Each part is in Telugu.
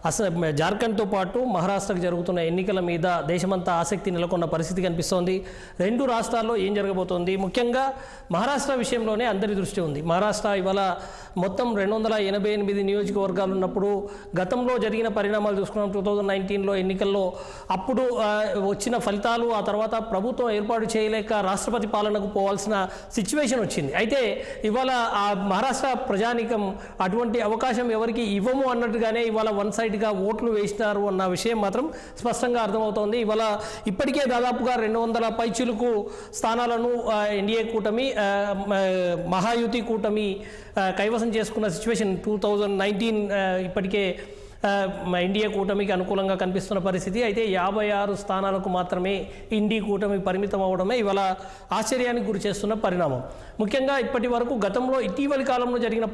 అసలు జార్ఖండ్తో పాటు మహారాష్ట్రకు జరుగుతున్న ఎన్నికల మీద దేశమంతా ఆసక్తి నెలకొన్న పరిస్థితి కనిపిస్తోంది. రెండు రాష్ట్రాల్లో ఏం జరగబోతోంది, ముఖ్యంగా మహారాష్ట్ర విషయంలోనే అందరి దృష్టి ఉంది. మహారాష్ట్ర ఇవాళ మొత్తం 288 నియోజకవర్గాలు ఉన్నప్పుడు గతంలో జరిగిన పరిణామాలు చూసుకున్నాం. 2019లో ఎన్నికల్లో అప్పుడు వచ్చిన ఫలితాలు, ఆ తర్వాత ప్రభుత్వం ఏర్పాటు చేయలేక రాష్ట్రపతి పాలనకు పోవాల్సిన సిచ్యువేషన్ వచ్చింది. అయితే ఇవాళ ఆ మహారాష్ట్ర ప్రజానీకం అటువంటి అవకాశం ఎవరికి ఇవ్వము అన్నట్టుగానే ఇవాళ వన్ సైడ్గా ఓట్లు వేసినారు అన్న విషయం మాత్రం స్పష్టంగా అర్థమవుతోంది. ఇవాళ ఇప్పటికే దాదాపుగా 200 పైచిలుకు స్థానాలను ఎన్డీఏ కూటమి, మహాయుతి కూటమి కైవసం చేసుకున్న సిచ్యువేషన్ 2019 ఇప్పటికే ఎన్డీఏ కూటమికి అనుకూలంగా కనిపిస్తున్న పరిస్థితి. అయితే 56 స్థానాలకు మాత్రమే ఇండీ కూటమి పరిమితం అవడమే ఇవాళ ఆశ్చర్యానికి గురి చేస్తున్న పరిణామం. ముఖ్యంగా ఇప్పటి వరకు గతంలో ఇటీవలి కాలంలో జరిగిన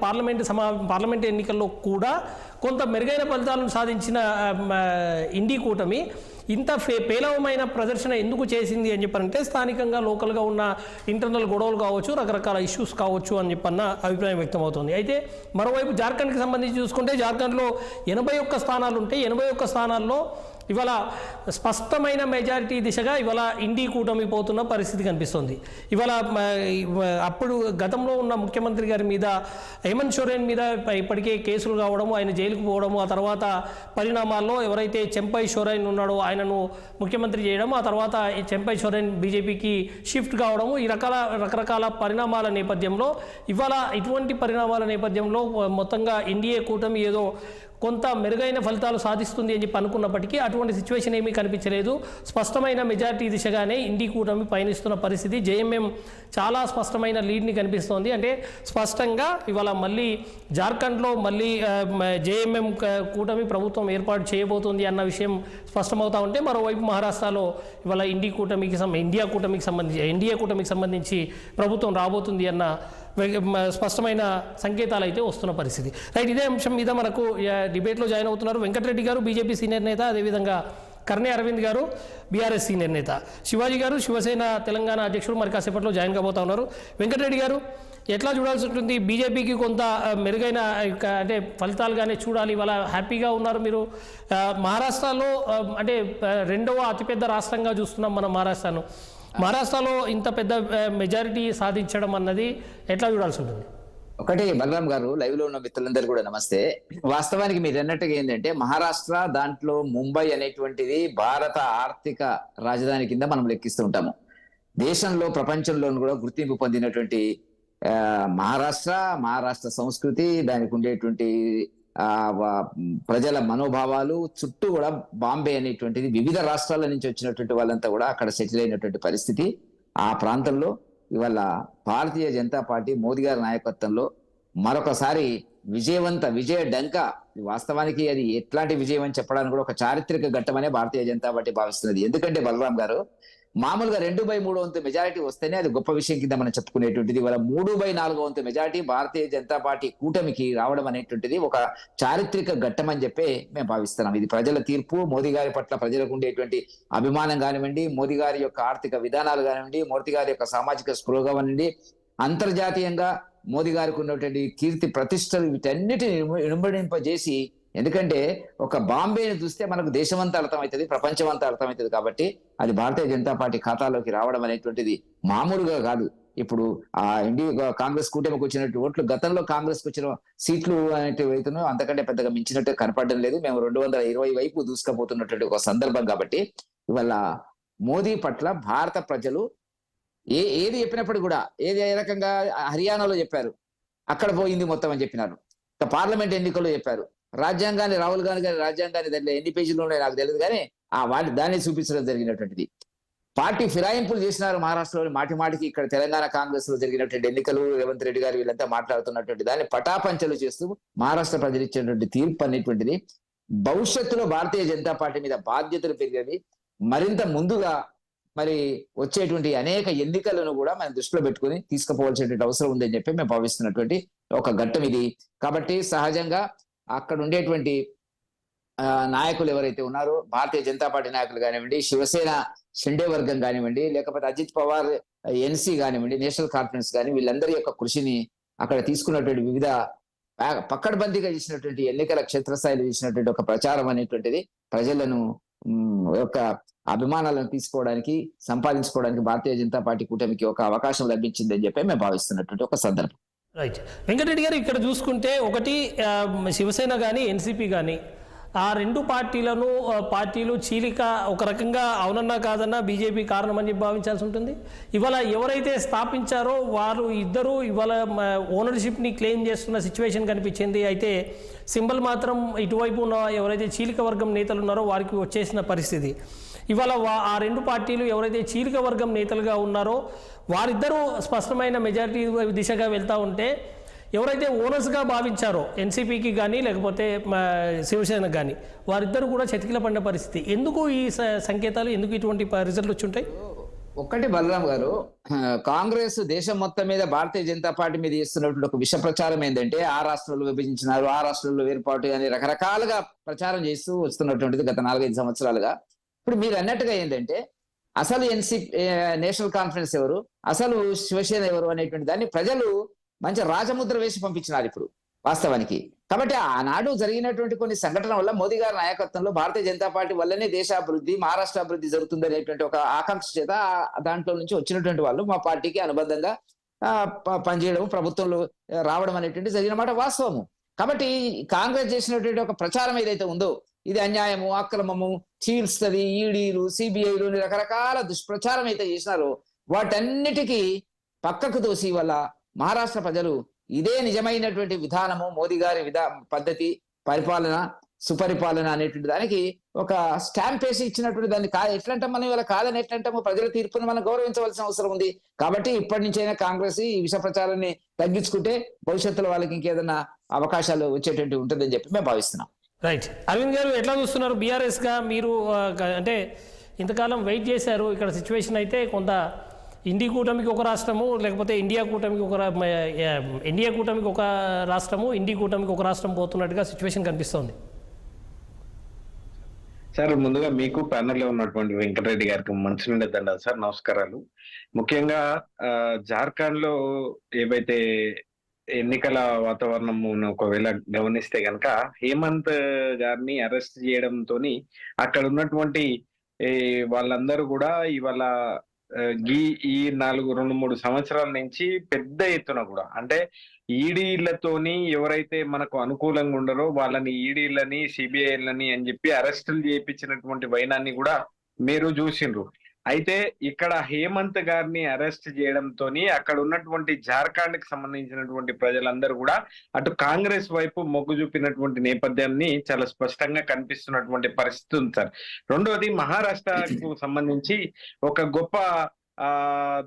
పార్లమెంట్ ఎన్నికల్లో కూడా కొంత మెరుగైన ఫలితాలను సాధించిన ఇండీ కూటమి ఇంత పేలవమైన ప్రదర్శన ఎందుకు చేసింది అని చెప్పారంటే స్థానికంగా లోకల్గా ఉన్న ఇంటర్నల్ గొడవలు కావచ్చు, రకరకాల ఇష్యూస్ కావచ్చు అని చెప్పన్న అభిప్రాయం వ్యక్తమవుతుంది. అయితే మరోవైపు జార్ఖండ్కి సంబంధించి చూసుకుంటే జార్ఖండ్లో 81 స్థానాలు ఉంటాయి. 81 స్థానాల్లో ఇవాళ స్పష్టమైన మెజారిటీ దిశగా ఇవాళ ఇండీ కూటమి పోతున్న పరిస్థితి కనిపిస్తుంది. ఇవాళ అప్పుడు గతంలో ఉన్న ముఖ్యమంత్రి గారి మీద, హేమంత్ సోరెన్ మీద ఇప్పటికే కేసులు కావడము, ఆయన జైలుకు పోవడము, ఆ తర్వాత పరిణామాల్లో ఎవరైతే చెంపై సోరెన్ ఉన్నాడో ఆయనను ముఖ్యమంత్రి చేయడం, ఆ తర్వాత ఈ చెంపై సోరెన్ బీజేపీకి షిఫ్ట్ కావడము, ఈ రకరకాల పరిణామాల నేపథ్యంలో ఇవాళ ఇటువంటి పరిణామాల నేపథ్యంలో మొత్తంగా ఎన్డీఏ కూటమి ఏదో కొంత మెరుగైన ఫలితాలు సాధిస్తుంది అని చెప్పి అనుకున్నప్పటికీ అటువంటి సిచ్యువేషన్ ఏమీ కనిపించలేదు. స్పష్టమైన మెజారిటీ దిశగానే ఇండీ కూటమి పయనిస్తున్న పరిస్థితి. జేఎంఎం చాలా స్పష్టమైన లీడ్ని కనిపిస్తోంది. అంటే స్పష్టంగా ఇవాళ మళ్ళీ జార్ఖండ్లో మళ్ళీ జేఎంఎం కూటమి ప్రభుత్వం ఏర్పాటు చేయబోతుంది అన్న విషయం స్పష్టమవుతా ఉంటే, మరోవైపు మహారాష్ట్రలో ఇవాళ ఎన్డీఏ కూటమికి సంబంధించి ప్రభుత్వం రాబోతుంది అన్న స్పష్టమైన సంకేతాలు అయితే వస్తున్న పరిస్థితి. రైట్, ఇదే అంశం మీద మనకు డిబేట్లో జాయిన్ అవుతున్నారు వెంకటరెడ్డి గారు, బీజేపీ సీనియర్ నేత, అదేవిధంగా కర్ణే అరవింద్ గారు, బీఆర్ఎస్ సీనియర్ నేత, శివాజీ గారు, శివసేన తెలంగాణ అధ్యక్షుడు మరి కాసేపట్లో జాయిన్ కాబోతా ఉన్నారు. వెంకటరెడ్డి గారు, ఎట్లా చూడాల్సి ఉంటుంది? బీజేపీకి కొంత మెరుగైన అంటే ఫలితాలుగానే చూడాలి. ఇవాళ హ్యాపీగా ఉన్నారు మీరు. మహారాష్ట్రలో అంటే రెండవ అతిపెద్ద రాష్ట్రంగా చూస్తున్నాం మనం మహారాష్ట్రలో ఇంత పెద్ద మెజారిటీ సాధించడం అన్నది ఎట్లా చూడాల్సి ఉంటుంది? ఒకటి, బలరాం గారు, లైవ్ లో ఉన్న మిత్రులందరూ కూడా నమస్తే. వాస్తవానికి మీరు అన్నట్టుగా ఏంటంటే మహారాష్ట్ర దాంట్లో ముంబై అనేటువంటిది భారత ఆర్థిక రాజధాని కింద మనం లెక్కిస్తూ ఉంటాము. దేశంలో ప్రపంచంలో కూడా గుర్తింపు పొందినటువంటి మహారాష్ట్ర సంస్కృతి, దానికి ఉండేటువంటి ప్రజల మనోభావాలు, చుట్టూ కూడా బాంబే అనేటువంటిది వివిధ రాష్ట్రాల నుంచి వచ్చినటువంటి వాళ్ళంతా కూడా అక్కడ సెటిల్ అయినటువంటి పరిస్థితి. ఆ ప్రాంతంలో ఇవాళ భారతీయ జనతా పార్టీ మోదీ గారి నాయకత్వంలో మరొకసారి విజయ డంక. వాస్తవానికి అది ఎట్లాంటి విజయం అని చెప్పడానికి కూడా ఒక చారిత్రక ఘట్టమనే భారతీయ జనతా పార్టీ భావిస్తున్నది. ఎందుకంటే బలరాం గారు, మామూలుగా 2/3 వంతు మెజారిటీ వస్తేనే అది గొప్ప విషయం కింద మనం చెప్పుకునేటువంటిది. ఇవాళ 3/4 వంతు మెజారిటీ భారతీయ జనతా పార్టీ కూటమికి రావడం అనేటువంటిది ఒక చారిత్రక ఘట్టం అని చెప్పి మేము భావిస్తున్నాం. ఇది ప్రజల తీర్పు. మోదీ గారి పట్ల ప్రజలకు ఉండేటువంటి అభిమానం కానివ్వండి, మోదీ గారి యొక్క ఆర్థిక విధానాలు కానివ్వండి, మోదీ గారి యొక్క సామాజిక స్పృహ కానివ్వండి, అంతర్జాతీయంగా మోదీ గారికి ఉన్నటువంటి కీర్తి ప్రతిష్టలు, వీటన్నిటిని ఇనుమడింపజేసి, ఎందుకంటే ఒక బాంబేని చూస్తే మనకు దేశమంతా అర్థమవుతుంది, ప్రపంచమంతా అర్థమవుతుంది. కాబట్టి అది భారతీయ జనతా పార్టీ ఖాతాలోకి రావడం అనేటువంటిది మామూలుగా కాదు. ఇప్పుడు ఆ కాంగ్రెస్ కూటమికి వచ్చినట్టు ఓట్లు, గతంలో కాంగ్రెస్కి వచ్చిన సీట్లు అనేటివి అవుతున్నాయో అంతకంటే పెద్దగా మించినట్టు కనపడడం లేదు. మేము 220 వైపు దూసుకుపోతున్నటువంటి ఒక సందర్భం. కాబట్టి ఇవాళ మోదీ పట్ల భారత ప్రజలు ఏది చెప్పినప్పుడు కూడా, ఏ రకంగా హర్యానాలో చెప్పారు, అక్కడ పోయింది మొత్తం అని చెప్పినారు. పార్లమెంట్ ఎన్నికల్లో చెప్పారు, రాజ్యాంగాన్ని, రాహుల్ గాంధీ గారి రాజ్యాంగాన్ని దాంట్లో ఎన్ని పేజీలు ఉన్నాయో నాకు తెలియదు, కానీ దాన్ని చూపించడం జరిగినటువంటిది. పార్టీ ఫిరాయింపులు చేసినారు మహారాష్ట్రలో మాటికి. ఇక్కడ తెలంగాణ కాంగ్రెస్ లో జరిగినటువంటి ఎన్నికలు, రేవంత్ రెడ్డి గారు వీళ్ళంతా మాట్లాడుతున్నటువంటి దాన్ని పటాపంచలు చేస్తూ మహారాష్ట్ర ప్రజలు ఇచ్చేటువంటి తీర్పు అనేటువంటిది భవిష్యత్తులో భారతీయ జనతా పార్టీ మీద బాధ్యతలు పెరిగేవి. మరింత ముందుగా మరి వచ్చేటువంటి అనేక ఎన్నికలను కూడా మనం దృష్టిలో పెట్టుకుని తీసుకుపోవాల్సినటువంటి అవసరం ఉందని చెప్పి మేము భావిస్తున్నటువంటి ఒక ఘట్టం ఇది. కాబట్టి సహజంగా అక్కడ ఉండేటువంటి నాయకులు ఎవరైతే ఉన్నారో, భారతీయ జనతా పార్టీ నాయకులు కానివ్వండి, శివసేన షిండే వర్గం కానివ్వండి, లేకపోతే అజిత్ పవార్ ఎన్సీ కానివ్వండి, నేషనల్ కాన్ఫరెన్స్ కానీ, వీళ్ళందరి యొక్క కృషిని అక్కడ తీసుకున్నటువంటి వివిధ పక్కడబందీగా చేసినటువంటి ఎన్నికల క్షేత్రస్థాయిలో చేసినటువంటి ఒక ప్రచారం అనేటువంటిది ప్రజలను యొక్క అభిమానాలను తీసుకోవడానికి సంపాదించుకోవడానికి భారతీయ జనతా పార్టీ కూటమికి ఒక అవకాశం లభించిందని చెప్పి మేము భావిస్తున్నటువంటి ఒక సందర్భం. రైట్. వెంకటరెడ్డి గారు, ఇక్కడ చూసుకుంటే ఒకటి శివసేన కానీ ఎన్సీపీ కానీ ఆ రెండు పార్టీలు చీలిక ఒక రకంగా అవునన్నా కాదన్నా బీజేపీ కారణం అని భావించాల్సి ఉంటుంది. ఇవాళ ఎవరైతే స్థాపించారో వారు ఇద్దరు ఇవాళ ఓనర్షిప్ని క్లెయిమ్ చేస్తున్న సిచ్యువేషన్ కనిపించింది. అయితే సింబల్ మాత్రం ఇటువైపు ఉన్న ఎవరైతే చీలిక వర్గం నేతలు ఉన్నారో వారికి వచ్చేసిన పరిస్థితి. ఇవాళ ఆ రెండు పార్టీలు ఎవరైతే చీలిక వర్గం నేతలుగా ఉన్నారో వారిద్దరూ స్పష్టమైన మెజారిటీ దిశగా వెళ్తూ ఉంటే ఎవరైతే ఓనర్స్గా భావించారో ఎన్సీపీకి కానీ లేకపోతే శివసేనకు కానీ వారిద్దరూ కూడా చతికిల పడిన పరిస్థితి. ఎందుకు ఈ సంకేతాలు, ఎందుకు ఇటువంటి రిజల్ట్ వచ్చి ఉంటాయి? ఒక్కటి బలరాం గారు, కాంగ్రెస్ దేశం మొత్తం మీద భారతీయ జనతా పార్టీ మీద చేస్తున్నటువంటి ఒక విష ప్రచారం ఏంటంటే ఆ రాష్ట్రాల్లో విభజించినారు, ఆ రాష్ట్రాల్లో వేర్పాటు అని రకరకాలుగా ప్రచారం చేస్తూ వస్తున్నటువంటిది గత 4-5 సంవత్సరాలుగా. ఇప్పుడు మీరు అన్నట్టుగా ఏంటంటే అసలు నేషనల్ కాన్ఫరెన్స్ ఎవరు, అసలు శివసేన ఎవరు అనేటువంటి దాన్ని ప్రజలు మంచి రాజముద్ర వేసి పంపించినారు ఇప్పుడు వాస్తవానికి. కాబట్టి ఆనాడు జరిగినటువంటి కొన్ని సంఘటనల వల్ల మోదీ గారి నాయకత్వంలో భారతీయ జనతా పార్టీ వల్లనే దేశాభివృద్ధి, మహారాష్ట్ర అభివృద్ధి జరుగుతుంది అనేటువంటి ఒక ఆకాంక్ష చేత దాంట్లో నుంచి వచ్చినటువంటి వాళ్ళు మా పార్టీకి అనుబంధంగా పనిచేయడం, ప్రభుత్వంలో రావడం అనేటువంటి జరిగిన మాట వాస్తవము. కాబట్టి కాంగ్రెస్ చేసినటువంటి ఒక ప్రచారం ఏదైతే ఉందో ఇది అన్యాయము, అక్రమము, చీల్స్తుంది, ఈడీలు, సిబిఐలు రకరకాల దుష్ప్రచారం అయితే చేసినారో వాటన్నిటికీ పక్కకు తోసి వల్ల మహారాష్ట్ర ప్రజలు ఇదే నిజమైనటువంటి విధానము, మోదీ గారి పద్ధతి, పరిపాలన, సుపరిపాలన అనేటువంటి దానికి ఒక స్టాంప్ వేసి ఇచ్చినటువంటి దాన్ని ఎట్లంటాం మనం, ఇవాళ కాదని ఎట్లంటాము, ప్రజల తీర్పుని మనం గౌరవించవలసిన అవసరం ఉంది. కాబట్టి ఇప్పటి నుంచైనా కాంగ్రెస్ ఈ విష ప్రచారాన్ని తగ్గించుకుంటే భవిష్యత్తులో వాళ్ళకి ఇంకేదైనా అవకాశాలు వచ్చేటువంటి ఉంటుందని చెప్పి మేము భావిస్తున్నాం. రైట్. అరవింద్ గారు, ఎట్లా చూస్తున్నారు బీఆర్ఎస్గా మీరు? అంటే ఇంతకాలం వెయిట్ చేశారు. ఇక్కడ సిచ్యువేషన్ అయితే కొంత ఇండి కూటమికి ఒక రాష్ట్రము, లేకపోతే ఇండియా కూటమికి ఒక రాష్ట్రము, ఇండి కూటమికి ఒక రాష్ట్రం పోతున్నట్టుగా సిచ్యువేషన్ కనిపిస్తోంది. సార్, ముందుగా మీకు ప్యానెల్లో ఉన్నటువంటి వెంకటరెడ్డి గారికి మంచి నుండి దండాలు సార్, నమస్కారాలు. ముఖ్యంగా జార్ఖండ్ లో ఏవైతే ఎన్నికల వాతావరణం ఒకవేళ గమనిస్తే గనక హేమంత్ గారిని అరెస్ట్ చేయడంతో అక్కడ ఉన్నటువంటి వాళ్ళందరూ కూడా ఇవాళ ఈ 2-3 సంవత్సరాల నుంచి పెద్ద ఎత్తున కూడా అంటే ఈడీలతోని ఎవరైతే మనకు అనుకూలంగా ఉండరో వాళ్ళని ఈడీలని, సిబిఐలని అని చెప్పి అరెస్టులు చేయించినటువంటి వైనాన్ని కూడా మీరు చూసిండ్రు. అయితే ఇక్కడ హేమంత్ గారిని అరెస్ట్ చేయడంతో అక్కడ ఉన్నటువంటి జార్ఖండ్ కి సంబంధించినటువంటి ప్రజలందరూ కూడా అటు కాంగ్రెస్ వైపు మొగ్గు చూపినటువంటి నేపథ్యాన్ని చాలా స్పష్టంగా కనిపిస్తున్నటువంటి పరిస్థితి ఉంది సార్. రెండోది, మహారాష్ట్రకు సంబంధించి ఒక గొప్ప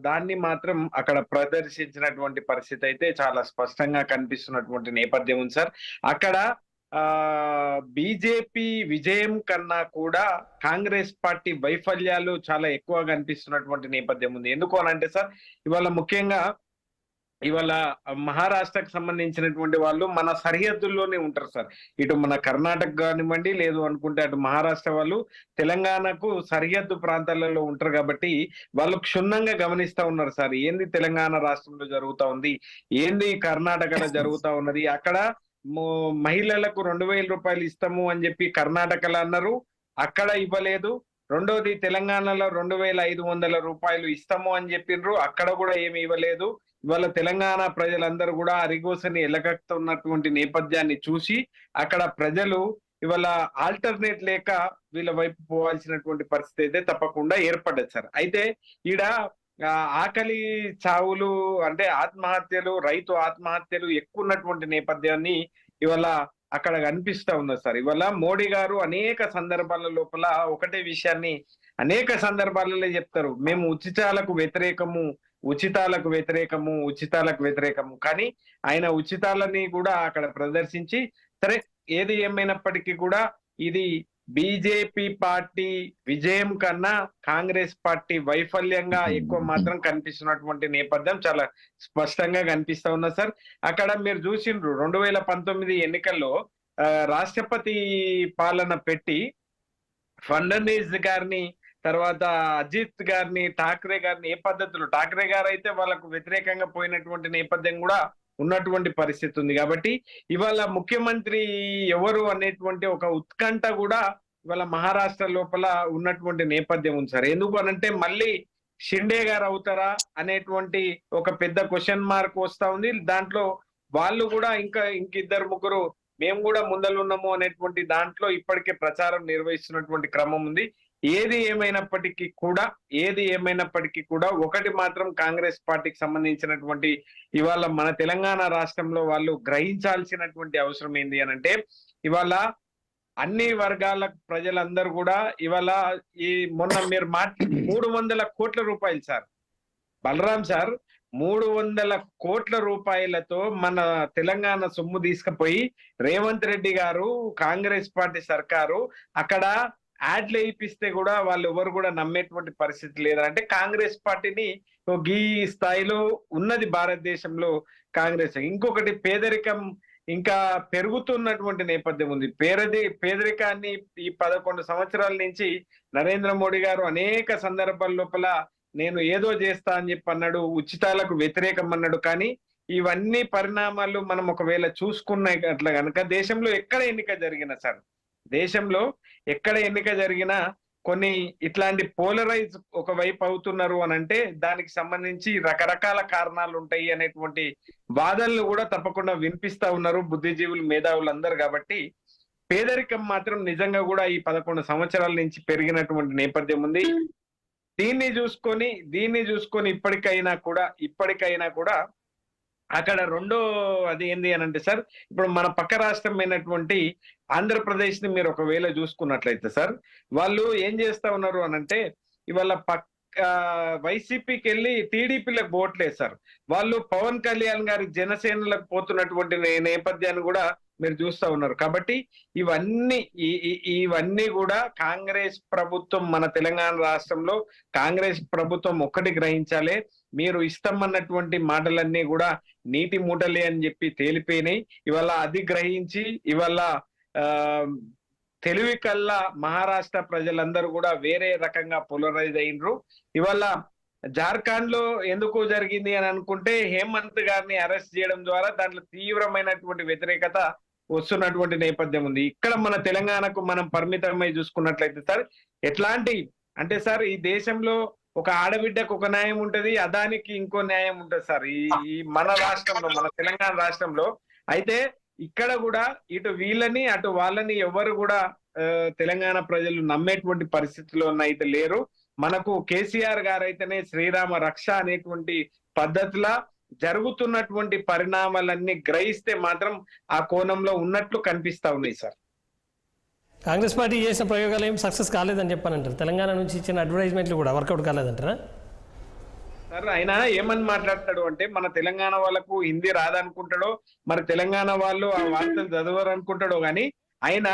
దాన్ని మాత్రం అక్కడ ప్రదర్శించినటువంటి పరిస్థితి అయితే చాలా స్పష్టంగా కనిపిస్తున్నటువంటి నేపథ్యం ఉంది సార్. అక్కడ బీజేపీ విజయం కన్నా కూడా కాంగ్రెస్ పార్టీ వైఫల్యాలు చాలా ఎక్కువ కనిపిస్తున్నటువంటి నేపథ్యం ఉంది. ఎందుకు అని అంటే సార్, ఇవాళ మహారాష్ట్రకు సంబంధించినటువంటి వాళ్ళు మన సరిహద్దుల్లోనే ఉంటారు సార్. ఇటు మన కర్ణాటక కానివ్వండి, లేదు అనుకుంటే అటు మహారాష్ట్ర వాళ్ళు తెలంగాణకు సరిహద్దు ప్రాంతాలలో ఉంటారు. కాబట్టి వాళ్ళు క్షుణ్ణంగా గమనిస్తా ఉన్నారు సార్, ఏంది తెలంగాణ రాష్ట్రంలో జరుగుతా ఉంది, ఏంది కర్ణాటకలో జరుగుతా ఉన్నది. అక్కడ మహిళలకు 2,000 రూపాయలు ఇస్తాము అని చెప్పి కర్ణాటకలో అన్నారు, అక్కడ ఇవ్వలేదు. రెండోది, తెలంగాణలో 2,500 రూపాయలు ఇస్తాము అని చెప్పిండ్రు, అక్కడ కూడా ఏమి ఇవ్వలేదు. ఇవాళ తెలంగాణ ప్రజలందరూ కూడా అరిగోసని ఎలగక్కుతున్నటువంటి నేపథ్యాన్ని చూసి అక్కడ ప్రజలు ఇవాళ ఆల్టర్నేట్ లేక వీళ్ళ వైపు పోవాల్సినటువంటి పరిస్థితి అయితే తప్పకుండా ఏర్పడ్డది సార్. అయితే ఈడ ఆకలి చావులు అంటే ఆత్మహత్యలు, రైతు ఆత్మహత్యలు ఎక్కువ ఉన్నటువంటి నేపథ్యాన్ని ఇవాళ అక్కడ కనిపిస్తా ఉన్నది సార్. ఇవాళ మోడీ గారు అనేక సందర్భాల లోపల ఒకటే విషయాన్ని అనేక సందర్భాలలో చెప్తారు, మేము ఉచితాలకు వ్యతిరేకము. కానీ ఆయన ఉచితాలని కూడా అక్కడ ప్రదర్శించి, సరే ఏది ఏమైనప్పటికీ కూడా ఇది బీజేపీ పార్టీ విజయం కన్నా కాంగ్రెస్ పార్టీ వైఫల్యంగా ఎక్కువ మాత్రం కనిపిస్తున్నటువంటి నేపథ్యం చాలా స్పష్టంగా కనిపిస్తా ఉన్నది సార్. అక్కడ మీరు చూసిండ్రు 2019 ఎన్నికల్లో రాష్ట్రపతి పాలన పెట్టి ఫడ్నవీస్ గారిని, తర్వాత అజిత్ గారిని, ఠాక్రే గారిని ఏ పద్ధతిలో, ఠాక్రే గారు అయితే వాళ్ళకు వ్యతిరేకంగా పోయినటువంటి నేపథ్యం కూడా ఉన్నటువంటి పరిస్థితి ఉంది. కాబట్టి ఇవాళ ముఖ్యమంత్రి ఎవరు అనేటువంటి ఒక ఉత్కంఠ కూడా ఇవాళ మహారాష్ట్ర లోపల ఉన్నటువంటి నేపథ్యం ఉంది సార్. ఎందుకు అనంటే మళ్ళీ షిండే గారు అవుతారా అనేటువంటి ఒక పెద్ద క్వశ్చన్ మార్క్ వస్తా ఉంది. దాంట్లో వాళ్ళు కూడా ఇంకిద్దరు ముగ్గురు మేము కూడా ముందలున్నాము అనేటువంటి దాంట్లో ఇప్పటికే ప్రచారం నిర్వహిస్తున్నటువంటి క్రమం ఉంది. ఏది ఏమైనప్పటికీ కూడా ఒకటి మాత్రం కాంగ్రెస్ పార్టీకి సంబంధించినటువంటి ఇవాళ మన తెలంగాణ రాష్ట్రంలో వాళ్ళు గ్రహించాల్సినటువంటి అవసరం ఏంది అనంటే, ఇవాళ అన్ని వర్గాల ప్రజలందరూ కూడా ఇవాళ మొన్న మీరు 300 కోట్ల రూపాయలు సార్ బలరాం సార్, 300 కోట్ల రూపాయలతో మన తెలంగాణ సొమ్ము తీసుకుపోయి రేవంత్ రెడ్డి గారు కాంగ్రెస్ పార్టీ సర్కారు అక్కడ యాడ్లు వేయిపిస్తే కూడా వాళ్ళు ఎవరు కూడా నమ్మేటువంటి పరిస్థితి లేదంటే కాంగ్రెస్ పార్టీని ఈ స్థాయిలో ఉన్నది భారతదేశంలో కాంగ్రెస్. ఇంకొకటి పేదరికం ఇంకా పెరుగుతున్నటువంటి నేపథ్యం ఉంది. పేదరికాన్ని ఈ 11 సంవత్సరాల నుంచి నరేంద్ర మోడీ గారు అనేక సందర్భాల లోపల నేను ఏదో చేస్తా అని చెప్పి అన్నాడు, ఉచితాలకు వ్యతిరేకం అన్నాడు. కానీ ఇవన్నీ పరిణామాలు మనం ఒకవేళ చూసుకున్నట్ల కనుక దేశంలో ఎక్కడ ఎన్నిక జరిగినా కొన్ని ఇట్లాంటి పోలరైజ్ ఒకవైపు అవుతున్నారు అని అంటే దానికి సంబంధించి రకరకాల కారణాలు ఉంటాయి అనేటువంటి వాదనలు కూడా తప్పకుండా వినిపిస్తా ఉన్నారు బుద్ధిజీవులు, మేధావులందరూ. కాబట్టి పేదరికం మాత్రం నిజంగా కూడా ఈ 11 సంవత్సరాల నుంచి పెరిగినటువంటి నేపథ్యం ఉంది. దీన్ని చూసుకొని ఇప్పటికైనా కూడా అక్కడ రెండో అది ఏంది అని అంటే సార్, ఇప్పుడు మన పక్క రాష్ట్రమైనటువంటి ఆంధ్రప్రదేశ్ ని మీరు ఒకవేళ చూసుకున్నట్లయితే సార్, వాళ్ళు ఏం చేస్తా ఉన్నారు అని అంటే ఇవాళ వైసీపీకి వెళ్ళి టీడీపీలకు ఓట్లేదు సార్. వాళ్ళు పవన్ కళ్యాణ్ గారి జనసేనలకు పోతున్నటువంటి నేపథ్యాన్ని కూడా మీరు చూస్తా ఉన్నారు. కాబట్టి ఇవన్నీ కూడా కాంగ్రెస్ ప్రభుత్వం, మన తెలంగాణ రాష్ట్రంలో కాంగ్రెస్ ప్రభుత్వం ఒక్కటి గ్రహించాలి, మీరు ఇస్తామన్నటువంటి మాటలన్నీ కూడా నీటి మూటలే అని చెప్పి తేలిపోయినాయి. ఇవాళ అది గ్రహించి ఇవాళ తెలివి కల్లా మహారాష్ట్ర ప్రజలందరూ కూడా వేరే రకంగా పోలరైజ్ అయినరు. ఇవాళ జార్ఖండ్ లో ఎందుకు జరిగింది అని అనుకుంటే హేమంత్ గారిని అరెస్ట్ చేయడం ద్వారా దాంట్లో తీవ్రమైనటువంటి వ్యతిరేకత వస్తున్నటువంటి నేపథ్యం ఉంది. ఇక్కడ మన తెలంగాణకు మనం పరిమితమై చూసుకున్నట్లయితే సార్ ఎట్లాంటి అంటే సార్, ఈ దేశంలో ఒక ఆడబిడ్డకు ఒక న్యాయం ఉంటది, అదానికి ఇంకో న్యాయం ఉంటది సార్ ఈ మన రాష్ట్రంలో, మన తెలంగాణ రాష్ట్రంలో. అయితే ఇక్కడ కూడా ఇటు వీళ్ళని అటు వాళ్ళని ఎవరు కూడా తెలంగాణ ప్రజలు నమ్మేటువంటి పరిస్థితిలో అయితే లేరు. మనకు కేసీఆర్ గారు అయితేనే శ్రీరామ రక్ష అనేటువంటి పద్ధతిలా జరుగుతున్నటువంటి పరిణామాలన్నీ గ్రహిస్తే మాత్రం ఆ కోణంలో ఉన్నట్లు కనిపిస్తా ఉన్నాయి సార్. కాంగ్రెస్ పార్టీ చేసిన ప్రయోగాలు ఏం సక్సెస్ కాలేదని చెప్పానంటారు. తెలంగాణ నుంచి ఇచ్చిన అడ్వర్టైజ్మెంట్లు కూడా వర్కౌట్ కాలేదంటారా సార్? ఆయన ఏమని మాట్లాడతాడు అంటే, మన తెలంగాణ వాళ్ళకు హిందీ రాదనుకుంటాడో, మరి తెలంగాణ వాళ్ళు ఆ వార్తలు చదవరు అనుకుంటాడో గాని ఆయన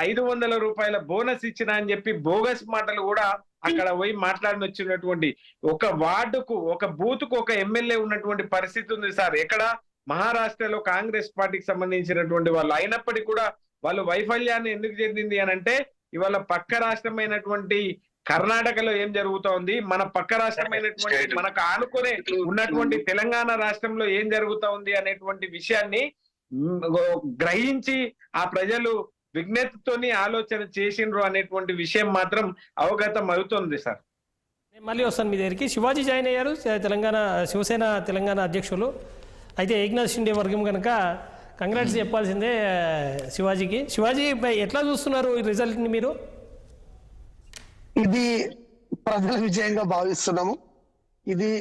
500 రూపాయల బోనస్ ఇచ్చిన అని చెప్పి బోగస్ మాటలు కూడా అక్కడ పోయి మాట్లాడిన వచ్చినటువంటి ఒక వార్డుకు, ఒక బూత్ కు ఒక ఎమ్మెల్యే ఉన్నటువంటి పరిస్థితి ఉంది సార్. ఎక్కడ మహారాష్ట్రలో కాంగ్రెస్ పార్టీకి సంబంధించినటువంటి వాళ్ళు అయినప్పటికీ కూడా వాళ్ళు వైఫల్యాన్ని ఎందుకు చెందింది అని అంటే, ఇవాళ పక్క రాష్ట్రమైనటువంటి కర్ణాటకలో ఏం జరుగుతా ఉంది, మన పక్క రాష్ట్రమైనటువంటి మనకు ఆనుకునే ఉన్నటువంటి తెలంగాణ రాష్ట్రంలో ఏం జరుగుతా ఉంది అనేటువంటి విషయాన్ని గ్రహించి ఆ ప్రజలు విజ్ఞతతోని ఆలోచన చేసిండ్రు అనేటువంటి విషయం మాత్రం అవగతం అవుతుంది సార్. మళ్ళీ వస్తాను మీ దగ్గరికి. శివాజీ జాయిన్ అయ్యారు తెలంగాణ శివసేన తెలంగాణ అధ్యక్షులు. అయితే ఏక్నాథ్ షిండే వర్గం కనుక కంగ్రాట్స్ చెప్పాల్సిందే శివాజీకి. శివాజీ ఎట్లా చూస్తున్నారు ఈ రిజల్ట్ని మీరు? ఇది ప్రజల విజయంగా భావిస్తున్నాము. ఇది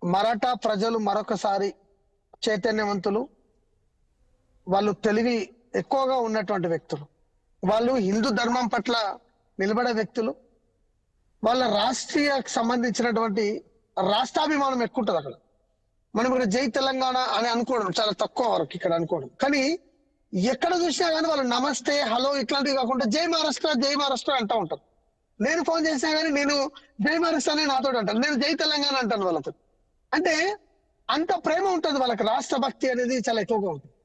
మరాఠా ప్రజలు మరొకసారి చైతన్యవంతులు, వాళ్ళు తెలివి ఎక్కువగా ఉన్నటువంటి వ్యక్తులు, వాళ్ళు హిందూ ధర్మం పట్ల నిలబడే వ్యక్తులు, వాళ్ళ రాష్ట్రీయకు సంబంధించినటువంటి రాష్ట్రాభిమానం ఎక్కువ ఉంటుంది అక్కడ. మనం ఇక్కడ జై తెలంగాణ అని అనుకోవడం చాలా తక్కువ వరకు ఇక్కడ అనుకోవడం. కానీ ఎక్కడ చూసినా కానీ వాళ్ళు నమస్తే, హలో ఇట్లాంటివి కాకుండా జై మహారాష్ట్ర అంటూ ఉంటారు. నేను ఫోన్ చేసినా కానీ నేను జై మహారాష్ట్ర అని నాతో అంటాను, నేను జై తెలంగాణ అంటాను వాళ్ళతో. అంటే అంత ప్రేమ ఉంటుంది వాళ్ళకి, రాష్ట్ర భక్తి అనేది చాలా ఎక్కువగా ఉంటుంది.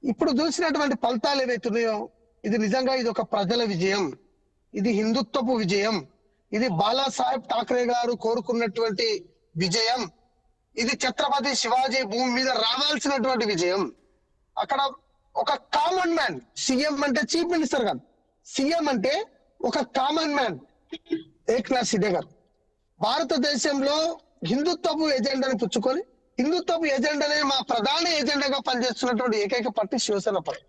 ఇప్పుడు చూసినటువంటి ఫలితాలు ఏవైతున్నాయో ఇది నిజంగా ఇది ఒక ప్రజల విజయం, ఇది హిందుత్వపు విజయం, ఇది బాలాసాహెబ్ ఠాక్రే గారు కోరుకున్నటువంటి విజయం. ఇది ఛత్రపతి శివాజీ భూమి మీద రావాల్సినటువంటి విజయం. అక్కడ ఒక కామన్ మ్యాన్, సీఎం అంటే చీఫ్ మినిస్టర్ కాదు, సీఎం అంటే ఒక కామన్ మ్యాన్ ఏక్నాథ్ షిండే గారు భారతదేశంలో హిందుత్వపు ఎజెండాని పుచ్చుకొని హిందుత్వపు ఎజెండానే మా ప్రధాన ఎజెండాగా పనిచేస్తున్నటువంటి ఏకైక పార్టీ శివసేన పార్టీ.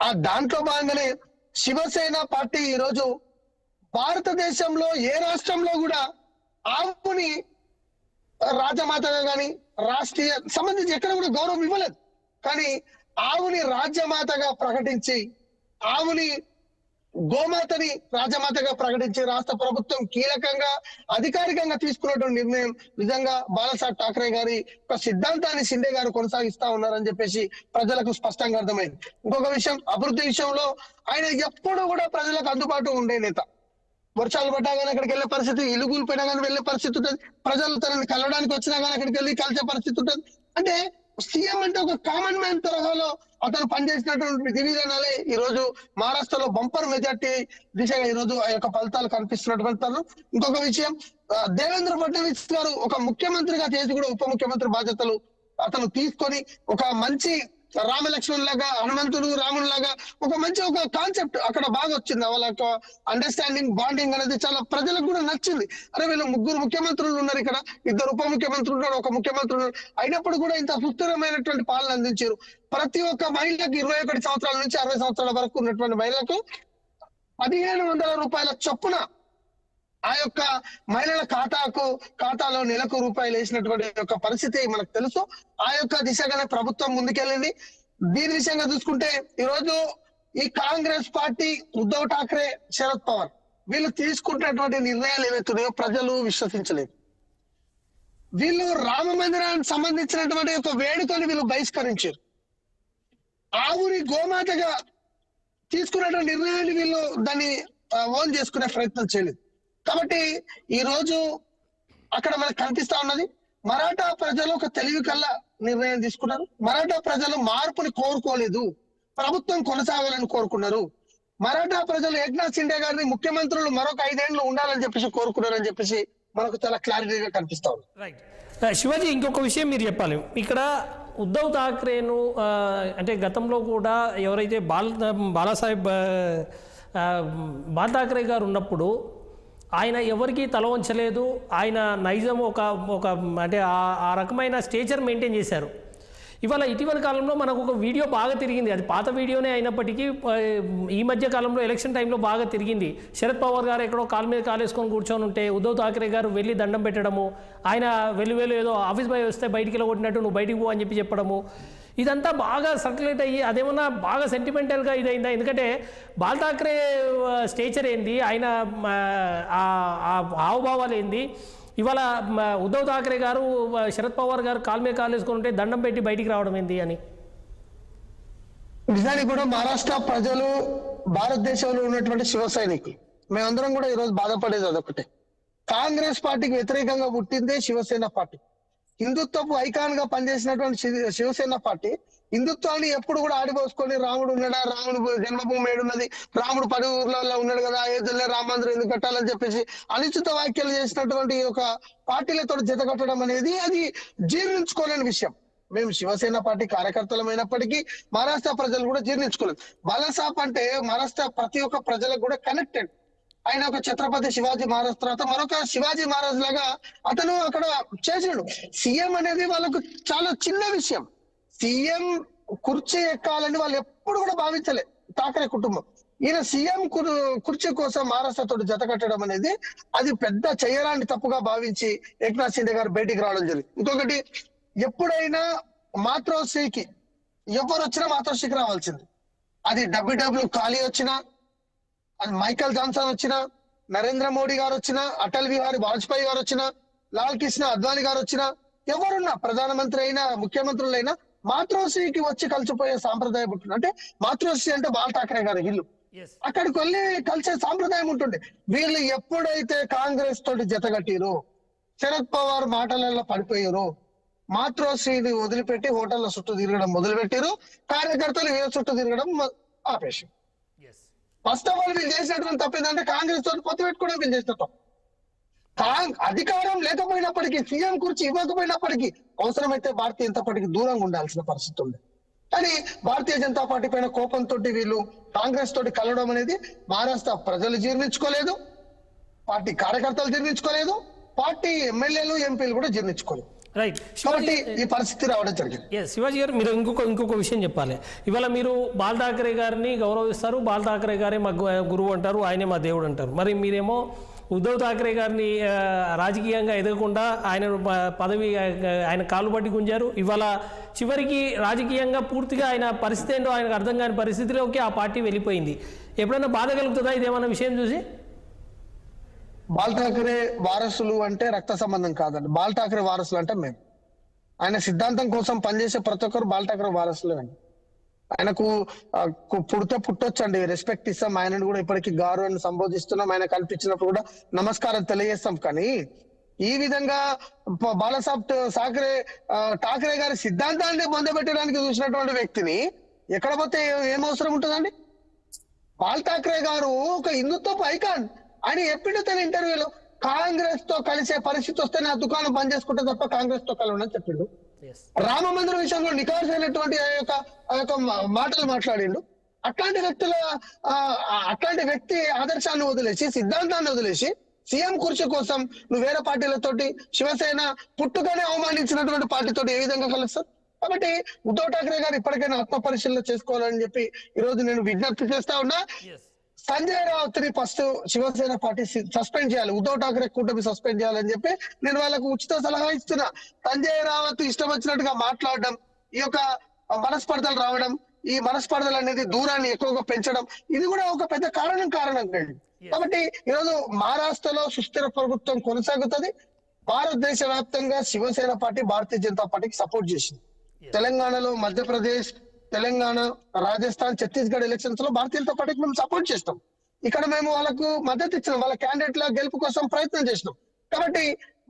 ఆ దాంట్లో భాగంగానే శివసేన పార్టీ ఈరోజు భారతదేశంలో ఏ రాష్ట్రంలో కూడా ఆవుని రాజమాతగా కానీ రాష్ట్రీయ సంబంధించి ఎక్కడ కూడా గౌరవం ఇవ్వలేదు. కానీ ఆవుని రాజ్యమాతగా ప్రకటించి, ఆవుని గోమాతని రాజమాతగా ప్రకటించి రాష్ట్ర ప్రభుత్వం కీలకంగా అధికారికంగా తీసుకున్నటువంటి నిర్ణయం నిజంగా బాలాసాహెబ్ ఠాక్రే గారి ఒక సిద్ధాంతాన్ని షిండే గారు కొనసాగిస్తా ఉన్నారని చెప్పేసి ప్రజలకు స్పష్టంగా అర్థమైంది. ఇంకొక విషయం, అభివృద్ధి విషయంలో ఆయన ఎప్పుడు కూడా ప్రజలకు అందుబాటు ఉండే నేత. వర్షాలు పడ్డా కానీ అక్కడికి వెళ్ళే పరిస్థితి, ఇల్లు కూలిపోయినా కానీ వెళ్ళే పరిస్థితి ఉంటుంది, ప్రజలు తనని కలవడానికి వచ్చినా కానీ అక్కడికి వెళ్ళి కలిసే పరిస్థితి ఉంటుంది. అంటే సీఎం అంటే ఒక కామన్ మ్యాన్ తరహాలో అతను పనిచేసినటువంటి విధి విధానాలే ఈ రోజు మహారాష్ట్రలో బంపర్ మెజార్టీ దిశగా ఈ రోజు ఆ యొక్క ఫలితాలు కనిపిస్తున్నటువంటి. ఇంకొక విషయం, దేవేంద్ర ఫడ్నవీస్ గారు ఒక ముఖ్యమంత్రిగా చేసి కూడా ఉప ముఖ్యమంత్రి బాధ్యతలు అతను తీసుకొని ఒక మంచి రామలక్ష్మణ్ లాగా, హనుమంతుడు రాముడు లాగా ఒక మంచి ఒక కాన్సెప్ట్ అక్కడ బాగా వచ్చింది. వాళ్ళ యొక్క అండర్స్టాండింగ్, బాండింగ్ అనేది చాలా ప్రజలకు కూడా నచ్చింది. అరే వీళ్ళు ముగ్గురు ముఖ్యమంత్రులు ఉన్నారు, ఇక్కడ ఇద్దరు ఉప ముఖ్యమంత్రులు ఉన్నారు, ఒక ముఖ్యమంత్రి ఉన్నారు, అయినప్పుడు కూడా ఇంత సుస్థిరమైనటువంటి పాలన అందించారు. ప్రతి ఒక్క మహిళకు 21 సంవత్సరాల నుంచి 60 సంవత్సరాల వరకు ఉన్నటువంటి మహిళలకు 1500 రూపాయల చొప్పున ఆ యొక్క మహిళల ఖాతాలో నెలకు రూపాయలు వేసినటువంటి యొక్క పరిస్థితి మనకు తెలుసు. ఆ యొక్క దిశగానే ప్రభుత్వం ముందుకెళ్ళింది. దీని విషయంగా చూసుకుంటే ఈరోజు ఈ కాంగ్రెస్ పార్టీ, ఉద్ధవ్ ఠాక్రే, శరద్ పవార్ వీళ్ళు తీసుకుంటున్నటువంటి నిర్ణయాలు ఏవైతున్నాయో ప్రజలు విశ్వసించలేదు. వీళ్ళు రామ మందిరానికి సంబంధించినటువంటి ఒక వేడుకని వీళ్ళు బహిష్కరించారు. ఆవుని గోమాతగా తీసుకున్నటువంటి నిర్ణయాన్ని వీళ్ళు దాన్ని ఓన్ చేసుకునే ప్రయత్నం చేయలేదు. కాబట్టి ఈ రోజు అక్కడ మనకు కనిపిస్తా ఉన్నది, మరాఠా ప్రజలు ఒక తెలివి కల్లా నిర్ణయం తీసుకున్నారు. మరాఠా ప్రజలు మార్పుని కోరుకోలేదు, ప్రభుత్వం కొనసాగాలని కోరుకున్నారు. మరాఠా ప్రజలు ఏక్నాథ్ షిండే గారిని ముఖ్యమంత్రులు మరొక 5 ఏళ్ళు ఉండాలని చెప్పేసి కోరుకున్నారని చెప్పేసి మనకు చాలా క్లారిటీగా కనిపిస్తా ఉంది. రైట్ శివాజీ, ఇంకొక విషయం మీరు చెప్పాలి. ఇక్కడ ఉద్ధవ్ ఠాక్రేను అంటే గతంలో కూడా ఎవరైతే బాలాసాహెబ్ బాల్ ఠాక్రే గారు ఉన్నప్పుడు ఆయన ఎవరికి తల వంచలేదు. ఆయన నైజం ఒక అంటే ఆ రకమైన స్టేచర్ మెయింటైన్ చేశారు. ఇవాళ ఇటీవల కాలంలో మనకు ఒక వీడియో బాగా తిరిగింది, అది పాత వీడియోనే అయినప్పటికీ ఈ మధ్య కాలంలో ఎలక్షన్ టైంలో బాగా తిరిగింది. శరద్ పవార్ గారు ఎక్కడో కాలు మీద కాలేసుకొని కూర్చొని ఉంటే ఉద్ధవ్ ఠాక్రే గారు వెళ్ళి దండం పెట్టడము, ఆయన వెళ్ళి ఏదో ఆఫీస్ బాయ్ వస్తే బయటికి వెళ్ళగొట్టినట్టు నువ్వు బయటికి పో అని చెప్పడము, ఇదంతా బాగా సర్క్యులేట్ అయ్యి అదేమన్నా బాగా సెంటిమెంటల్గా ఇదైందా? ఎందుకంటే బాల్ ఠాక్రే స్టేచర్ ఏంది, ఆయన హావభావాలు ఏంది, ఇవాళ ఉద్ధవ్ ఠాక్రే గారు శరద్ పవార్ గారు కాలు మీద కాలేసుకొని ఉంటే దండం పెట్టి బయటికి రావడం ఏంది అని. నిజానికి కూడా మహారాష్ట్ర ప్రజలు భారతదేశంలో ఉన్నటువంటి శివ సైనికులు మేమందరం కూడా ఈరోజు బాధపడేది అదొకటే. కాంగ్రెస్ పార్టీకి వ్యతిరేకంగా పుట్టిందే శివసేన పార్టీ. హిందుత్వపు ఐకాన్ గా పనిచేసినటువంటి శివసేన పార్టీ హిందుత్వాన్ని ఎప్పుడు కూడా ఆడిపోసుకొని రాముడు ఉన్నాడా, రాముడు జన్మభూమి ఏడున్నది, రాముడు 10 ఊర్లలో ఉన్నాడు కదా, అయోధ్యలో రామ మందిరం ఎందుకు కట్టాలని చెప్పేసి అనుచిత వ్యాఖ్యలు చేసినటువంటి ఒక పార్టీలతో జత కట్టడం అనేది అది జీర్ణించుకోలేని విషయం. మేము శివసేన పార్టీ కార్యకర్తలమైనప్పటికీ మహారాష్ట్ర ప్రజలు కూడా జీర్ణించుకోలేదు. బాలాసాహెబ్ అంటే మహారాష్ట్ర ప్రతి ఒక్క ప్రజలకు కూడా కనెక్టెడ్. ఆయన ఒక ఛత్రపతి శివాజీ మహారాజ్ తర్వాత మరొక శివాజీ మహారాజ్ లాగా అతను అక్కడ చేసాడు. సీఎం అనేది వాళ్ళకు చాలా చిన్న విషయం. సీఎం కుర్చీ ఎక్కాలని వాళ్ళు ఎప్పుడు కూడా భావించలే ఠాక్రే కుటుంబం. ఈయన సీఎం కుర్చీ కోసం మహారాష్ట్రతో జత కట్టడం అనేది అది పెద్ద చేయరాని తప్పుగా భావించి ఏక్నాథ్ షిండే గారు బయటికి రావడం జరిగింది. ఇంకొకటి, ఎప్పుడైనా మాతృశ్రీకి ఎవరు వచ్చినా మాతృశ్రీకి రావాల్సింది. అది డబ్ల్యూడబ్ల్యూ ఖాళీ వచ్చినా, అది మైకల్ జాన్సన్ వచ్చినా, నరేంద్ర మోడీ గారు వచ్చినా, అటల్ బిహారీ వాజ్పేయి గారు వచ్చినా, లాల్ కృష్ణ అద్వానీ గారు వచ్చినా, ఎవరున్నా ప్రధానమంత్రి అయినా ముఖ్యమంత్రులైనా మాతృశ్రీకి వచ్చి కలిసిపోయే సాంప్రదాయం ఉంటుంది. అంటే మాతృశ్రీ అంటే బాల్ ఠాక్రే గారి ఇల్లు, అక్కడికి వెళ్ళి కలిసే సాంప్రదాయం ఉంటుంది. వీళ్ళు ఎప్పుడైతే కాంగ్రెస్ తోటి జతగట్టిరో, శరద్ పవార్ మాటలలో పడిపోయారు, మాతృశ్రీని వదిలిపెట్టి హోటళ్ల చుట్టూ తిరగడం మొదలుపెట్టారు, కార్యకర్తలు వీళ్ళ చుట్టూ తిరగడం ఆపేశారు. ఫస్ట్ ఆఫ్ ఆల్ వీళ్ళు చేసినటువంటి తప్పు ఏంటంటే కాంగ్రెస్ తోటి పొత్తు పెట్టుకోవడం వీళ్ళు చేసిన తప్పు. అధికారం లేకపోయినప్పటికీ, సీఎం కుర్చీ ఇవ్వకపోయినప్పటికీ అవసరమైతే భారతీయ జనతా పార్టీకి దూరంగా ఉండాల్సిన పరిస్థితి ఉంది. కానీ భారతీయ జనతా పార్టీ పైన కోపంతో వీళ్ళు కాంగ్రెస్ తోటి కలవడం అనేది మహారాష్ట్ర ప్రజలు జీర్ణించుకోలేదు, పార్టీ కార్యకర్తలు జీర్ణించుకోలేదు, పార్టీ ఎమ్మెల్యేలు ఎంపీలు కూడా జీర్ణించుకోలేదు. రైట్. కాబట్టి ఈ పరిస్థితి రావడం జరిగింది. శివాజీ గారు, మీరు ఇంకొక విషయం చెప్పాలి. ఇవాళ మీరు బాల్ ఠాకరే గారిని గౌరవిస్తారు, బాల్ ఠాకరే గారే మా గురువు అంటారు, ఆయనే మా దేవుడు అంటారు. మరి మీరేమో ఉద్ధవ్ ఠాకరే గారిని రాజకీయంగా ఎదగకుండా ఆయన పదవి ఆయన కాలు పట్టి గుంజారు. ఇవాళ చివరికి రాజకీయంగా పూర్తిగా ఆయన పరిస్థితి ఏంటో ఆయనకు అర్థం కాని పరిస్థితిలోకి ఆ పార్టీ వెళ్ళిపోయింది. ఎప్పుడైనా బాధ కలుగుతుందా ఇదేమన్నా విషయం చూసి? బాల్ ఠాకరే వారసులు అంటే రక్త సంబంధం కాదండి. బాల్ ఠాకరే వారసులు అంటే మేము, ఆయన సిద్ధాంతం కోసం పనిచేసే ప్రతి ఒక్కరు బాల్ ఠాకరే వారసులే అండి. ఆయనకు పుట్టొచ్చండి, రెస్పెక్ట్ ఇస్తాం, ఆయనను కూడా ఇప్పటికీ గారు అని సంబోధిస్తున్నాం, ఆయన కనిపించినప్పుడు కూడా నమస్కారం తెలియజేస్తాం. కానీ ఈ విధంగా బాలసాబ్ ఠాకరే గారి సిద్ధాంతాన్ని పొందబెట్టడానికి చూసినటువంటి వ్యక్తిని ఎక్కడ పోతే ఏం అవసరం ఉంటుందండి? బాల్ ఠాకరే గారు ఒక హిందుత్వ ఐకాన్. ఆయన ఎప్పుడు తన ఇంటర్వ్యూలో కాంగ్రెస్ తో కలిసే పరిస్థితి వస్తే నా దుకాణం బంద్ చేసుకుంటే తప్ప కాంగ్రెస్ తో కలవని చెప్పిండు. రామ మందిరం విషయంలో నికార్సైనటువంటి ఆ యొక్క మాటలు మాట్లాడిండు. అట్లాంటి వ్యక్తి ఆదర్శాన్ని వదిలేసి, సిద్ధాంతాన్ని వదిలేసి సీఎం కుర్చీ కోసం నువ్వు వేరే పార్టీలతోటి, శివసేన పుట్టుకనే అవమానించినటువంటి పార్టీతోటి ఏ విధంగా కలుస్తారు? కాబట్టి ఉద్ధవ్ ఠాకరే గారు ఇప్పటికైనా ఆత్మ పరిశీలన చేసుకోవాలని చెప్పి ఈ రోజు నేను విజ్ఞప్తి చేస్తా ఉన్నా. సంజయ్ రావత్ని ఫస్ట్ శివసేన పార్టీ సస్పెండ్ చేయాలి, ఉద్ధవ్ ఠాకరే కూటమి సస్పెండ్ చేయాలని చెప్పి నేను వాళ్ళకు ఉచిత సలహా ఇస్తున్నా. సంజయ్ రావత్ ఇష్టం వచ్చినట్టుగా మాట్లాడడం, ఈ యొక్క మనస్పర్ధలు రావడం, ఈ మనస్పర్ధలు అనేది దూరాన్ని ఎక్కువగా పెంచడం, ఇది కూడా ఒక పెద్ద కారణం కండి. కాబట్టి ఈరోజు మహారాష్ట్రలో సుస్థిర ప్రభుత్వం కొనసాగుతుంది. భారతదేశ వ్యాప్తంగా శివసేన పార్టీ భారతీయ జనతా పార్టీకి సపోర్ట్ చేసింది. తెలంగాణలో, మధ్యప్రదేశ్, తెలంగాణ, రాజస్థాన్, ఛత్తీస్గఢ్ ఎలక్షన్స్ లో భారతీయ జనతా పార్టీకి మేము సపోర్ట్ చేస్తాం. ఇక్కడ మేము వాళ్ళకు మద్దతు ఇచ్చినాం, వాళ్ళ క్యాండిడేట్ల గెలుపు కోసం ప్రయత్నం చేసినాం. కాబట్టి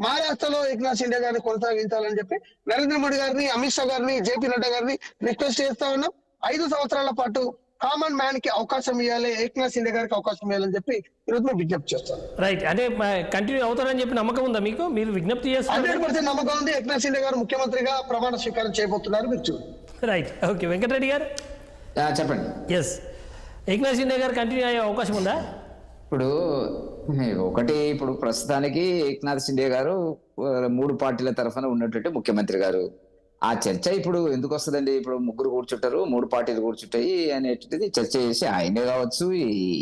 మహారాష్ట్రలో ఏక్నాథ్ షిండే గారిని కొనసాగించాలని చెప్పి నరేంద్ర మోడీ గారిని, అమిత్ షా గారిని, జేపీ నడ్డా గారిని రిక్వెస్ట్ చేస్తా ఉన్నాం. 5 సంవత్సరాల పాటు కామన్ మ్యాన్ కి అవకాశం ఇవ్వాలి, ఏక్నాథ్ షిండే గారికి అవకాశం ఇవ్వాలని చెప్పి ఈరోజు మేము విజ్ఞప్తి చేస్తాం. రైట్. అంటే కంటిన్యూ అవుతారని చెప్పి నమ్మకం ఉందా మీకు? మీరు విజ్ఞప్తి చేస్తారు? 100% నమ్మకం ఉంది. ఏక్నాథ్ షిండే గారు ముఖ్యమంత్రిగా ప్రమాణ స్వీకారం చేయబోతున్నారు, మీరు చూడండి. రైట్. ఓకే, వెంకటరెడ్డి గారు చెప్పండి. ఎస్, ఏక్నాథ్ షిండే గారు కంటిన్యూ అయ్యే అవకాశం ఉందా? ఇప్పుడు ప్రస్తుతానికి ఏక్నాథ్ షిండే గారు 3 పార్టీల తరఫున ఉన్నటువంటి ముఖ్యమంత్రి గారు. ఆ చర్చ ఇప్పుడు ఎందుకు వస్తుందండి? ఇప్పుడు 3 కూర్చుంటారు, 3 పార్టీలు కూర్చుంటాయి అనేటువంటిది చర్చ చేసి ఆయనే కావచ్చు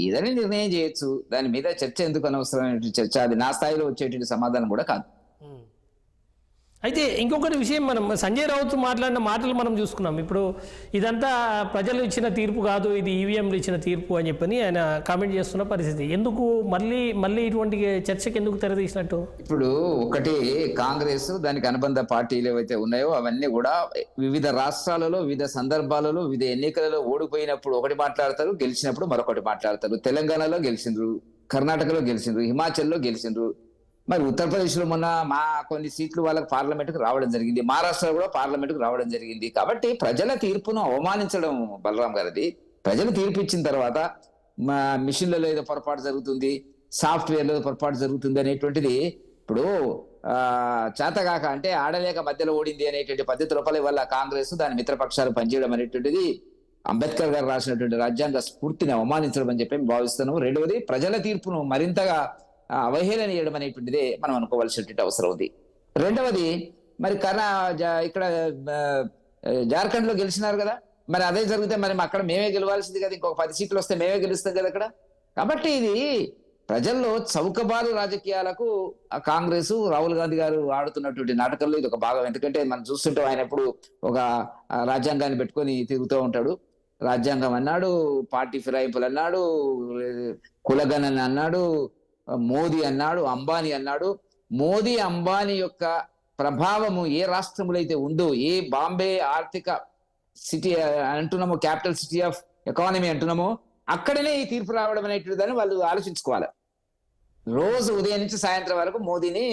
ఏదైనా నిర్ణయం చేయొచ్చు. దాని మీద చర్చ ఎందుకు అనవసరమైనటువంటి చర్చ? అది నా స్థాయిలో వచ్చేటువంటి సమాధానం కూడా కాదు. అయితే ఇంకొకటి విషయం, మనం సంజయ్ రౌత్ మాట్లాడిన మాటలు మనం చూసుకున్నాం. ఇప్పుడు ఇదంతా ప్రజలు ఇచ్చిన తీర్పు కాదు, ఇది ఈవీఎంలు ఇచ్చిన తీర్పు అని చెప్పని ఆయన కామెంట్ చేస్తున్న పరిస్థితి. ఎందుకు మళ్ళీ ఇటువంటి చర్చకు ఎందుకు తెరదీసినట్టు? ఇప్పుడు ఒకటి కాంగ్రెస్, దానికి అనుబంధ పార్టీలు ఏవైతే ఉన్నాయో అవన్నీ కూడా వివిధ రాష్ట్రాలలో, వివిధ సందర్భాలలో, వివిధ ఎన్నికలలో ఓడిపోయినప్పుడు ఒకటి మాట్లాడతారు, గెలిచినప్పుడు మరొకటి మాట్లాడతారు. తెలంగాణలో గెలిచిండ్రు, కర్ణాటకలో గెలిచిండ్రు, హిమాచల్లో గెలిచిండ్రు. మరి ఉత్తరప్రదేశ్లో మొన్న కొన్ని సీట్లు వాళ్ళకి పార్లమెంట్కి రావడం జరిగింది, మహారాష్ట్రలో కూడా పార్లమెంట్కి రావడం జరిగింది. కాబట్టి ప్రజల తీర్పును అవమానించడం బలరాం గారిది. ప్రజలు తీర్పు ఇచ్చిన తర్వాత మిషన్లలో ఏదో పొరపాటు జరుగుతుంది, సాఫ్ట్వేర్లో పొరపాటు జరుగుతుంది అనేటువంటిది ఇప్పుడు చేతగాక అంటే ఆడలేక మధ్యలో ఓడింది అనేటువంటి పద్ధతి లోపల వల్ల కాంగ్రెస్ దాని మిత్రపక్షాలు పనిచేయడం అనేటువంటిది అంబేద్కర్ గారు రాసినటువంటి రాజ్యాంగ స్ఫూర్తిని అవమానించడం అని చెప్పి భావిస్తున్నాము. రెండవది, ప్రజల తీర్పును మరింతగా అవహేళన చేయడం అనేటువంటిదే మనం అనుకోవాల్సినటువంటి అవసరం ఉంది. రెండవది, మరి ఇక్కడ జార్ఖండ్ లో గెలిచినారు కదా, మరి అదే జరిగితే మరి అక్కడ మేమే గెలవాల్సింది కదా, ఇంకొక 10 సీట్లు వస్తే మేమే గెలుస్తాం కదా అక్కడ. కాబట్టి ఇది ప్రజల్లో చౌకబారు రాజకీయాలకు కాంగ్రెస్, రాహుల్ గాంధీ గారు ఆడుతున్నటువంటి నాటకంలో ఇది ఒక భాగం. ఎందుకంటే మనం చూస్తుంటాం, ఆయన ఎప్పుడు ఒక రాజ్యాంగాన్ని పెట్టుకొని తిరుగుతూ ఉంటాడు. రాజ్యాంగం అన్నాడు, పార్టీ ఫిరాయింపులు అన్నాడు, కులగణన అన్నాడు, మోదీ అన్నాడు, అంబానీ అన్నాడు. మోదీ అంబానీ యొక్క ప్రభావము ఏ రాష్ట్రంలో అయితే ఉందో, ఏ బాంబే ఆర్థిక సిటీ అంటున్నామో, క్యాపిటల్ సిటీ ఆఫ్ ఎకానమీ అంటున్నామో, అక్కడనే ఈ తీర్పు రావడం అనేటువంటిదని వాళ్ళు ఆలోచించుకోవాలి. రోజు ఉదయం నుంచి సాయంత్రం వరకు మోదీని,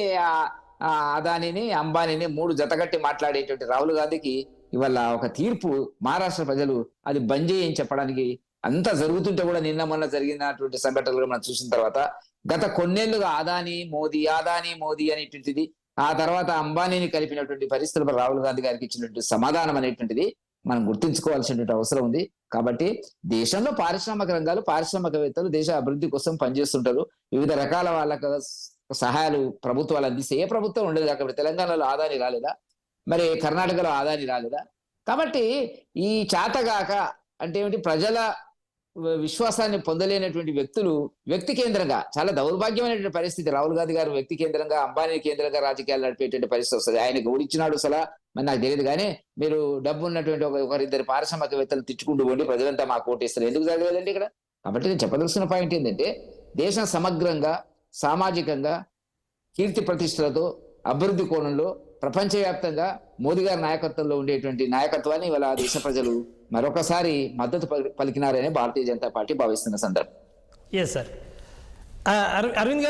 అదానిని, అంబానీని 3 జతగట్టి మాట్లాడేటువంటి రాహుల్ గాంధీకి ఇవాళ ఒక తీర్పు మహారాష్ట్ర ప్రజలు అది బంద్ చేయని చెప్పడానికి, అంతా జరుగుతుంటే కూడా నిన్న మొన్న జరిగినటువంటి సంఘటనలు మనం చూసిన తర్వాత గత కొన్నేళ్లుగా అదానీ మోదీ అనేటువంటిది, ఆ తర్వాత అంబానీని కలిపినటువంటి పరిస్థితులు రాహుల్ గాంధీ గారికి ఇచ్చినటువంటి సమాధానం అనేటువంటిది మనం గుర్తుంచుకోవాల్సినటువంటి అవసరం ఉంది. కాబట్టి దేశంలో పారిశ్రామిక రంగాలు, పారిశ్రామికవేత్తలు దేశ అభివృద్ధి కోసం పనిచేస్తుంటారు. వివిధ రకాల వాళ్ళకు సహాయాలు ప్రభుత్వాలు అందిస్తే ఏ ప్రభుత్వం ఉండదు. కాబట్టి తెలంగాణలో ఆదాని రాలేదా, మరి కర్ణాటకలో ఆదాని రాలేదా? కాబట్టి ఈ చేతగాక అంటే ఏమిటి, ప్రజల విశ్వాసాన్ని పొందలేనటువంటి వ్యక్తులు వ్యక్తి కేంద్రంగా, చాలా దౌర్భాగ్యమైనటువంటి పరిస్థితి. రాహుల్ గాంధీ గారు వ్యక్తి కేంద్రంగా, అంబానీ కేంద్రంగా రాజకీయాలు నడిపేటువంటి పరిస్థితి వస్తుంది. ఆయనకు ఓడిచ్చినాడు అసలు మరి నాకు తెలియదు, కానీ మీరు డబ్బు ఉన్నటువంటి ఒకరిద్దరు పారిశ్రామికవేత్తలు తిట్టుకుంటూ పోండి, ప్రజలంతా మాకు ఓటేస్తారు, ఎందుకు జరగలేదండి ఇక్కడ? కాబట్టి నేను చెప్పదలసిన పాయింట్ ఏంటంటే, దేశం సమగ్రంగా సామాజికంగా కీర్తి ప్రతిష్టలతో అభివృద్ధి కోణంలో ప్రపంచవ్యాప్తంగా మోదీ గారి నాయకత్వంలో ఉండేటువంటి నాయకత్వాన్ని ఇవాళ దేశ ప్రజలు మరొకసారి మద్దతు పలికినారని భారతీయ జనతా పార్టీ భావిస్తున్న సందర్భం. Yes sir. అరవింద్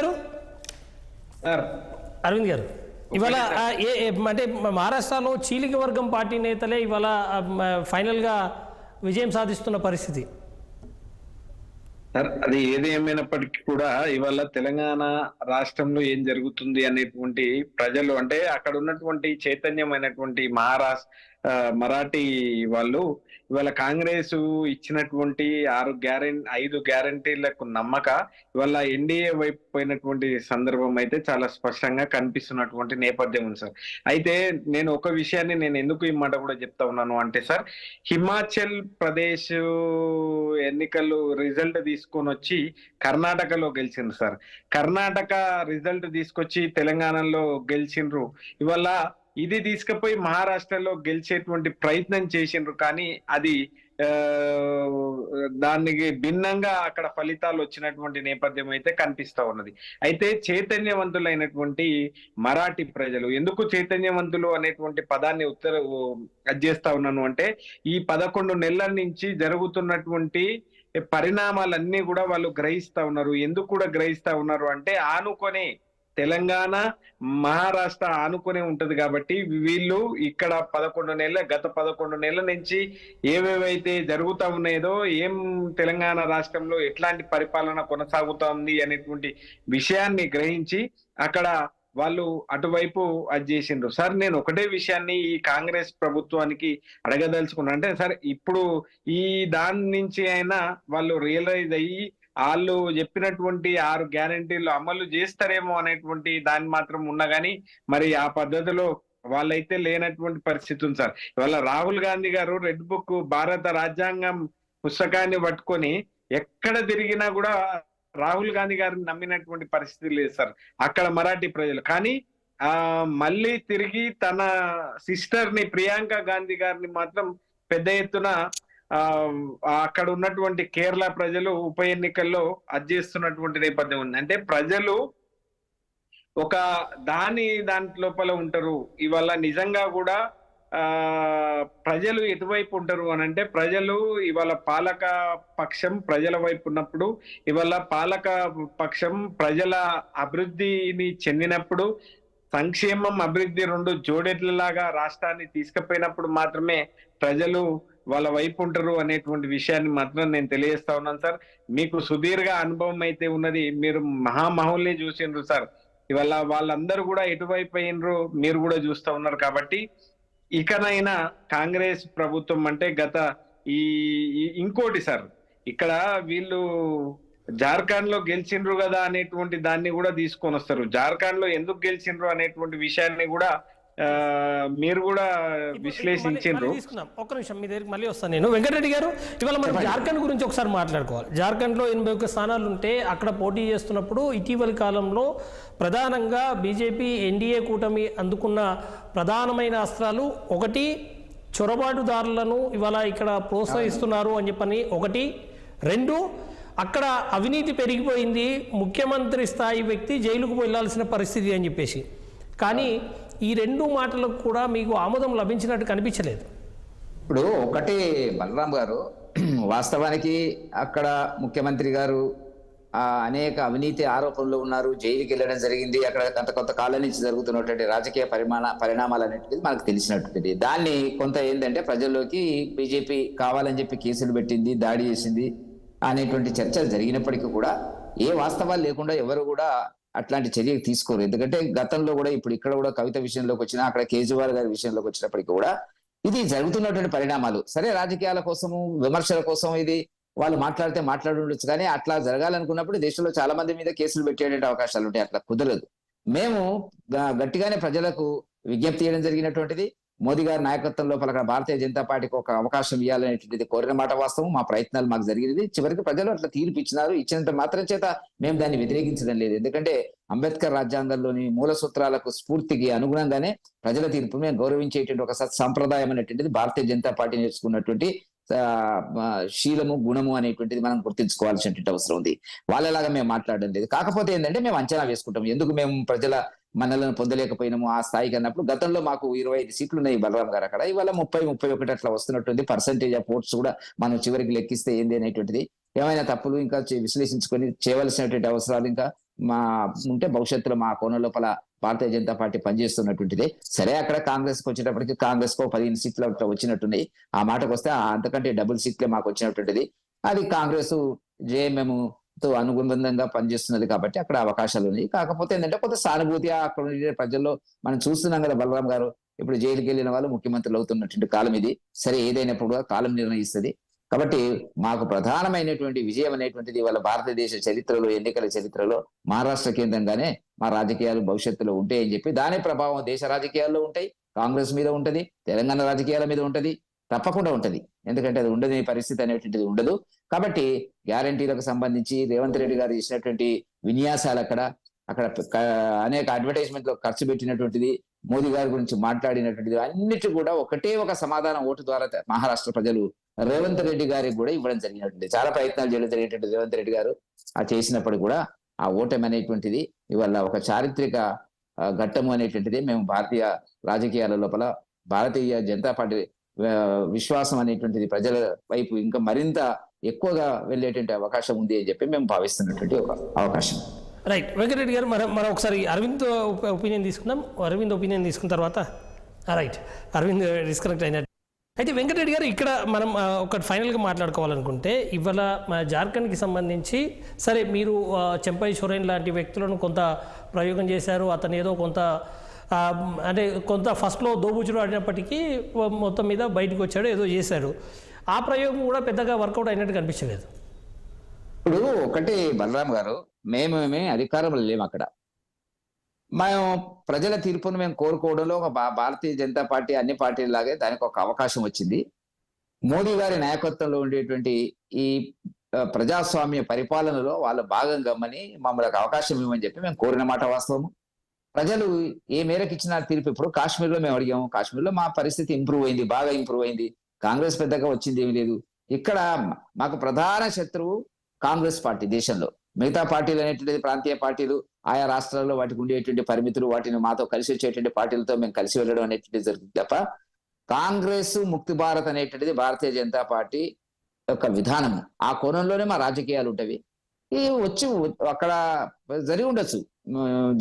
గారు, ఇవాళ అంటే మహారాష్ట్రలో చీలిక వర్గం పార్టీ నేతలే ఇవాళ ఫైనల్గా విజయం సాధిస్తున్న పరిస్థితి. సార్, అది ఏది ఏమైనప్పటికీ కూడా ఇవాళ తెలంగాణ రాష్ట్రంలో ఏం జరుగుతుంది అనేటువంటి ప్రజలు, అంటే అక్కడ ఉన్నటువంటి చైతన్యమైనటువంటి మరాఠీ వాళ్ళు ఇవాళ కాంగ్రెస్ ఇచ్చినటువంటి 5 గ్యారంటీలకు నమ్మక ఇవాళ ఎన్డీఏ వైపు పోయినటువంటి సందర్భం అయితే చాలా స్పష్టంగా కనిపిస్తున్నటువంటి నేపథ్యం ఉంది సార్. అయితే నేను ఒక విషయాన్ని నేను ఎందుకు ఈ మాట కూడా చెప్తా ఉన్నాను అంటే సార్, హిమాచల్ ప్రదేశ్ ఎన్నికలు రిజల్ట్ తీసుకొని వచ్చి కర్ణాటకలో గెలిచిండ్రు సార్. కర్ణాటక రిజల్ట్ తీసుకొచ్చి తెలంగాణలో గెలిచిండ్రు. ఇవాళ ఇది తీసుకుపోయి మహారాష్ట్రలో గెలిచేటువంటి ప్రయత్నం చేసిండ్రు, కానీ అది దానికి భిన్నంగా అక్కడ ఫలితాలు వచ్చినటువంటి నేపథ్యం అయితే కనిపిస్తా ఉన్నది. అయితే చైతన్యవంతులైనటువంటి మరాఠీ ప్రజలు, ఎందుకు చైతన్యవంతులు అనేటువంటి పదాన్ని చేస్తా ఉన్నాను అంటే, ఈ 11 నెలల నుంచి జరుగుతున్నటువంటి పరిణామాలన్నీ కూడా వాళ్ళు గ్రహిస్తా ఉన్నారు. ఎందుకు కూడా గ్రహిస్తా ఉన్నారు అంటే, ఆనుకొనే తెలంగాణ మహారాష్ట్ర ఆనుకునే ఉంటది కాబట్టి వీళ్ళు ఇక్కడ గత 11 నెలల నుంచి ఏవేవైతే జరుగుతా ఉన్నాయో, ఏం తెలంగాణ రాష్ట్రంలో ఎట్లాంటి పరిపాలన కొనసాగుతా ఉంది అనేటువంటి విషయాన్ని గ్రహించి అక్కడ వాళ్ళు అటువైపు అది చేసిండ్రు. సార్, నేను ఒకటే విషయాన్ని ఈ కాంగ్రెస్ ప్రభుత్వానికి అడగదలుచుకున్నా అంటే, సార్ ఇప్పుడు ఈ దాని నుంచి అయినా వాళ్ళు రియలైజ్ అయ్యి వాళ్ళు చెప్పినటువంటి 6 గ్యారంటీలు అమలు చేస్తారేమో అనేటువంటి దాన్ని మాత్రం ఉన్నా కానీ మరి ఆ పద్ధతిలో వాళ్ళైతే లేనటువంటి పరిస్థితి ఉంది సార్. ఇవాళ రాహుల్ గాంధీ గారు రెడ్ బుక్ భారత రాజ్యాంగం పుస్తకాన్ని పట్టుకొని ఎక్కడ తిరిగినా కూడా రాహుల్ గాంధీ గారిని నమ్మినటువంటి పరిస్థితి లేదు సార్ అక్కడ మరాఠీ ప్రజలు. కానీ మళ్ళీ తిరిగి తన సిస్టర్ ని ప్రియాంక గాంధీ గారిని మాత్రం పెద్ద ఎత్తున అక్కడ ఉన్నటువంటి కేరళ ప్రజలు ఉప ఎన్నికల్లో చేస్తున్నటువంటి నేపథ్యం ఉంది. అంటే ప్రజలు ఒక దాని లోపల ఉంటారు. ఇవాళ నిజంగా కూడా ప్రజలు ఎటువైపు ఉంటారు అని అంటే, ప్రజలు ఇవాళ పాలక పక్షం ప్రజల వైపు ఉన్నప్పుడు, ఇవాళ పాలక పక్షం ప్రజల అభివృద్ధిని చెందినప్పుడు, సంక్షేమం అభివృద్ధి 2 జోడెట్లలాగా రాష్ట్రాన్ని తీసుకుపోయినప్పుడు మాత్రమే ప్రజలు వాళ్ళ వైపు ఉంటారు అనేటువంటి విషయాన్ని మాత్రం నేను తెలియజేస్తా ఉన్నాను సార్. మీకు సుదీర్ఘ అనుభవం అయితే ఉన్నది, మీరు మహామహుల్ని చూసిండ్రు సార్. ఇవాళ వాళ్ళందరూ కూడా ఎటువైపు అయినరు మీరు కూడా చూస్తా ఉన్నారు. కాబట్టి ఇకనైనా కాంగ్రెస్ ప్రభుత్వం అంటే ఇంకోటి సార్, ఇక్కడ వీళ్ళు జార్ఖండ్ లో గెలిచిండ్రు కదా అనేటువంటి దాన్ని కూడా తీసుకొని వస్తారు. జార్ఖండ్ లో ఎందుకు గెలిచిండ్రు అనేటువంటి విషయాన్ని కూడా మీరు కూడా విశ్లేషించారు. ఒక్క నిమిషం మీ దగ్గరికి మళ్ళీ వస్తాను నేను. వెంకటరెడ్డి గారు, ఇవాళ మనం జార్ఖండ్ గురించి ఒకసారి మాట్లాడుకోవాలి. జార్ఖండ్లో 81 స్థానాలు ఉంటే అక్కడ పోటీ చేస్తున్నప్పుడు ఇటీవలి కాలంలో ప్రధానంగా బీజేపీ ఎన్డీఏ కూటమి అందుకున్న ప్రధానమైన అస్త్రాలు, ఒకటి చొరబాటుదారులను ఇవాళ ఇక్కడ ప్రోత్సహిస్తున్నారు అని చెప్పని ఒకటి, 2 అక్కడ అవినీతి పెరిగిపోయింది, ముఖ్యమంత్రి స్థాయి వ్యక్తి జైలుకు వెళ్లాల్సిన పరిస్థితి అని చెప్పేసి. కానీ ఈ 2 మాటలకు కూడా మీకు ఆమోదం లభించినట్టు కనిపించలేదు. ఇప్పుడు ఒకటి బలరాం గారు, వాస్తవానికి అక్కడ ముఖ్యమంత్రి గారు అనేక అవినీతి ఆరోపణలు ఉన్నారు, జైలుకి వెళ్ళడం జరిగింది. అక్కడ కొంతకాలం నుంచి జరుగుతున్నటువంటి రాజకీయ పరిణామాలు అనేటువంటిది మనకు తెలిసినటువంటిది. దాన్ని కొంత ఏంటంటే ప్రజల్లోకి బీజేపీ కావాలని చెప్పి కేసులు పెట్టింది, దాడి చేసింది అనేటువంటి చర్చలు జరిగినప్పటికీ కూడా ఏ వాస్తవాలు లేకుండా ఎవరు కూడా అట్లాంటి చర్య తీసుకోరు. ఎందుకంటే గతంలో కూడా ఇప్పుడు ఇక్కడ కూడా కవిత విషయంలోకి వచ్చినా, అక్కడ కేజ్రీవాల్ గారి విషయంలోకి వచ్చినప్పటికీ కూడా ఇది జరుగుతున్నటువంటి పరిణామాలు. సరే, రాజకీయాల కోసము, విమర్శల కోసం ఇది వాళ్ళు మాట్లాడితే మాట్లాడుండొచ్చు, కానీ అట్లా జరగాలనుకున్నప్పుడు దేశంలో చాలా మంది మీద కేసులు పెట్టేటువంటి అవకాశాలు ఉంటాయి. అట్లా కుదరదు. మేము గట్టిగానే ప్రజలకు విజ్ఞప్తి చేయడం జరిగినటువంటిది. మోదీ గారి నాయకత్వం లోపల అక్కడ భారతీయ జనతా పార్టీకి ఒక అవకాశం ఇవ్వాలనేటువంటిది కోరిన మాట వాస్తవం. మా ప్రయత్నాలు మాకు జరిగినది. చివరికి ప్రజలు అట్లా తీర్పు ఇచ్చినారు. ఇచ్చినంత మాత్రం చేత మేము దాన్ని వ్యతిరేకించడం లేదు. ఎందుకంటే అంబేద్కర్ రాజ్యాంగంలోని మూల సూత్రాలకు స్ఫూర్తికి అనుగుణంగానే ప్రజల తీర్పు మేము గౌరవించేటువంటి ఒక సత్సంప్రదాయం అనేటువంటిది భారతీయ జనతా పార్టీ నేర్చుకున్నటువంటి శీలము, గుణము అనేటువంటిది మనం గుర్తించుకోవాల్సినటువంటి అవసరం ఉంది. వాళ్ళలాగా మేము మాట్లాడడం లేదు. కాకపోతే ఏంటంటే మేము అంచనా వేసుకుంటాం, ఎందుకు మేము ప్రజల మనలను పొందలేకపోయినాము ఆ స్థాయికి అన్నప్పుడు. గతంలో మాకు 25 సీట్లు ఉన్నాయి బలరాం గారు అక్కడ, ఇవాళ 30-31 అట్లా వస్తున్నట్టుంది. పర్సంటేజ్ ఆఫ్ ఓట్స్ కూడా మనం చివరికి లెక్కిస్తే ఏంది అనేటువంటిది, ఏమైనా తప్పులు ఇంకా విశ్లేషించుకొని చేయవలసినటువంటి అవసరాలు ఇంకా మా ఉంటే భవిష్యత్తులో మా కోణం లోపల భారతీయ జనతా పార్టీ పనిచేస్తున్నటువంటిది. సరే, అక్కడ కాంగ్రెస్ కు వచ్చేటప్పటికి కాంగ్రెస్ కు 15 సీట్లు వచ్చినట్టున్నాయి. ఆ మాటకు వస్తే అంతకంటే డబుల్ సీట్లే మాకు వచ్చినటువంటిది. అది కాంగ్రెస్ జేఎంఎం తో అనుబంధంగా పనిచేస్తున్నది కాబట్టి అక్కడ అవకాశాలు ఉన్నాయి. కాకపోతే ఏంటంటే కొంత సానుభూతి అక్కడ ఉండే ప్రజల్లో మనం చూస్తున్నాం కదా. బలరాం గారు ఇప్పుడు జైలుకి వెళ్ళిన వాళ్ళు ముఖ్యమంత్రులు అవుతున్నటువంటి కాలం ఇది. సరే, ఏదైనప్పుడు కాలం నిర్ణయిస్తుంది. కాబట్టి మాకు ప్రధానమైనటువంటి విజయం అనేటువంటిది వాళ్ళ భారతదేశ చరిత్రలో, ఎన్నికల చరిత్రలో మహారాష్ట్ర కేంద్రంగానే మా రాజకీయాలు భవిష్యత్తులో ఉంటాయని చెప్పి, దాని ప్రభావం దేశ రాజకీయాల్లో ఉంటాయి, కాంగ్రెస్ మీద ఉంటది, తెలంగాణ రాజకీయాల మీద ఉంటది, తప్పకుండా ఉంటది. ఎందుకంటే అది ఉండని పరిస్థితి అనేటువంటిది ఉండదు. కాబట్టి గ్యారంటీలకు సంబంధించి రేవంత్ రెడ్డి గారు చేసినటువంటి విన్యాసాలు, అక్కడ అనేక అడ్వర్టైజ్మెంట్ లో ఖర్చు పెట్టినటువంటిది, మోదీ గారి గురించి మాట్లాడినటువంటిది, అన్నిటి కూడా ఒకటే ఒక సమాధానం ఓటు ద్వారా మహారాష్ట్ర ప్రజలు రేవంత్ రెడ్డి గారికి కూడా ఇవ్వడం జరిగినటువంటి, చాలా ప్రయత్నాలు చేయడం జరిగినటువంటి రేవంత్ రెడ్డి గారు ఆ చేసినప్పుడు కూడా ఆ ఓటమి అనేటువంటిది ఇవాళ ఒక చారిత్రక ఘట్టము అనేటువంటిది మేము భారతీయ రాజకీయాల లోపల భారతీయ జనతా పార్టీ విశ్వాసం అనేటువంటిది ప్రజల వైపు ఇంకా మరింత ఎక్కువగా వెళ్ళేటువంటి అవకాశం ఉంది అని చెప్పి మేము భావిస్తున్నటువంటి ఒక అవకాశం. రైట్. వెంకటరెడ్డి గారు, మనం ఒకసారి అరవింద్ ఒపీనియన్ తీసుకుందాం. అరవింద్ ఒపీనియన్ తీసుకున్న తర్వాత రైట్, అరవింద్ డిస్కనెక్ట్ అయినట్టు. అయితే వెంకటరెడ్డి గారు, ఇక్కడ మనం ఒకటి ఫైనల్గా మాట్లాడుకోవాలనుకుంటే, ఇవాళ జార్ఖండ్కి సంబంధించి సరే మీరు చెంపై సోరెన్ లాంటి వ్యక్తులను కొంత ప్రయోగం చేశారు. అతను ఏదో కొంత అంటే కొంత ఫస్ట్లో దోబుచుడు ఆడినప్పటికీ మొత్తం మీద బయటకు వచ్చాడు, ఏదో చేశాడు. ఆ ప్రయోగం కూడా పెద్దగా వర్కౌట్ అయినట్టు కనిపించలేదు. ఇప్పుడు ఒకటి బలరాం గారు, మేమేమి అధికారంలో లేము అక్కడ. మేము ప్రజల తీర్పును మేము కోరుకోవడంలో ఒక భారతీయ జనతా పార్టీ అన్ని పార్టీలాగే దానికి ఒక అవకాశం వచ్చింది. మోదీ గారి నాయకత్వంలో ఉండేటువంటి ఈ ప్రజాస్వామ్య పరిపాలనలో వాళ్ళ భాగం గమ్మని మమ్మల్ని అవకాశం ఇవ్వమని చెప్పి మేము కోరిన మాట వాస్తవము. ప్రజలు ఏ మేరకు ఇచ్చిన తీర్పు, ఇప్పుడు కాశ్మీర్లో మేము అడిగాము. కాశ్మీర్లో మా పరిస్థితి ఇంప్రూవ్ అయింది, బాగా ఇంప్రూవ్ అయింది. కాంగ్రెస్ పెద్దగా వచ్చింది ఏమీ లేదు. ఇక్కడ మాకు ప్రధాన శత్రువు కాంగ్రెస్ పార్టీ దేశంలో. మిగతా పార్టీలు అనేటువంటిది ప్రాంతీయ పార్టీలు, ఆయా రాష్ట్రాల్లో వాటికి ఉండేటువంటి పరిమితులు, వాటిని మాతో కలిసి వచ్చేటువంటి పార్టీలతో మేము కలిసి వెళ్ళడం అనేటువంటిది జరుగుతుంది తప్ప, కాంగ్రెస్ ముక్తి భారత్ అనేటువంటిది భారతీయ జనతా పార్టీ యొక్క విధానము. ఆ కోణంలోనే మా రాజకీయాలు ఉంటవి. ఈ వచ్చి అక్కడ జరిగి ఉండొచ్చు,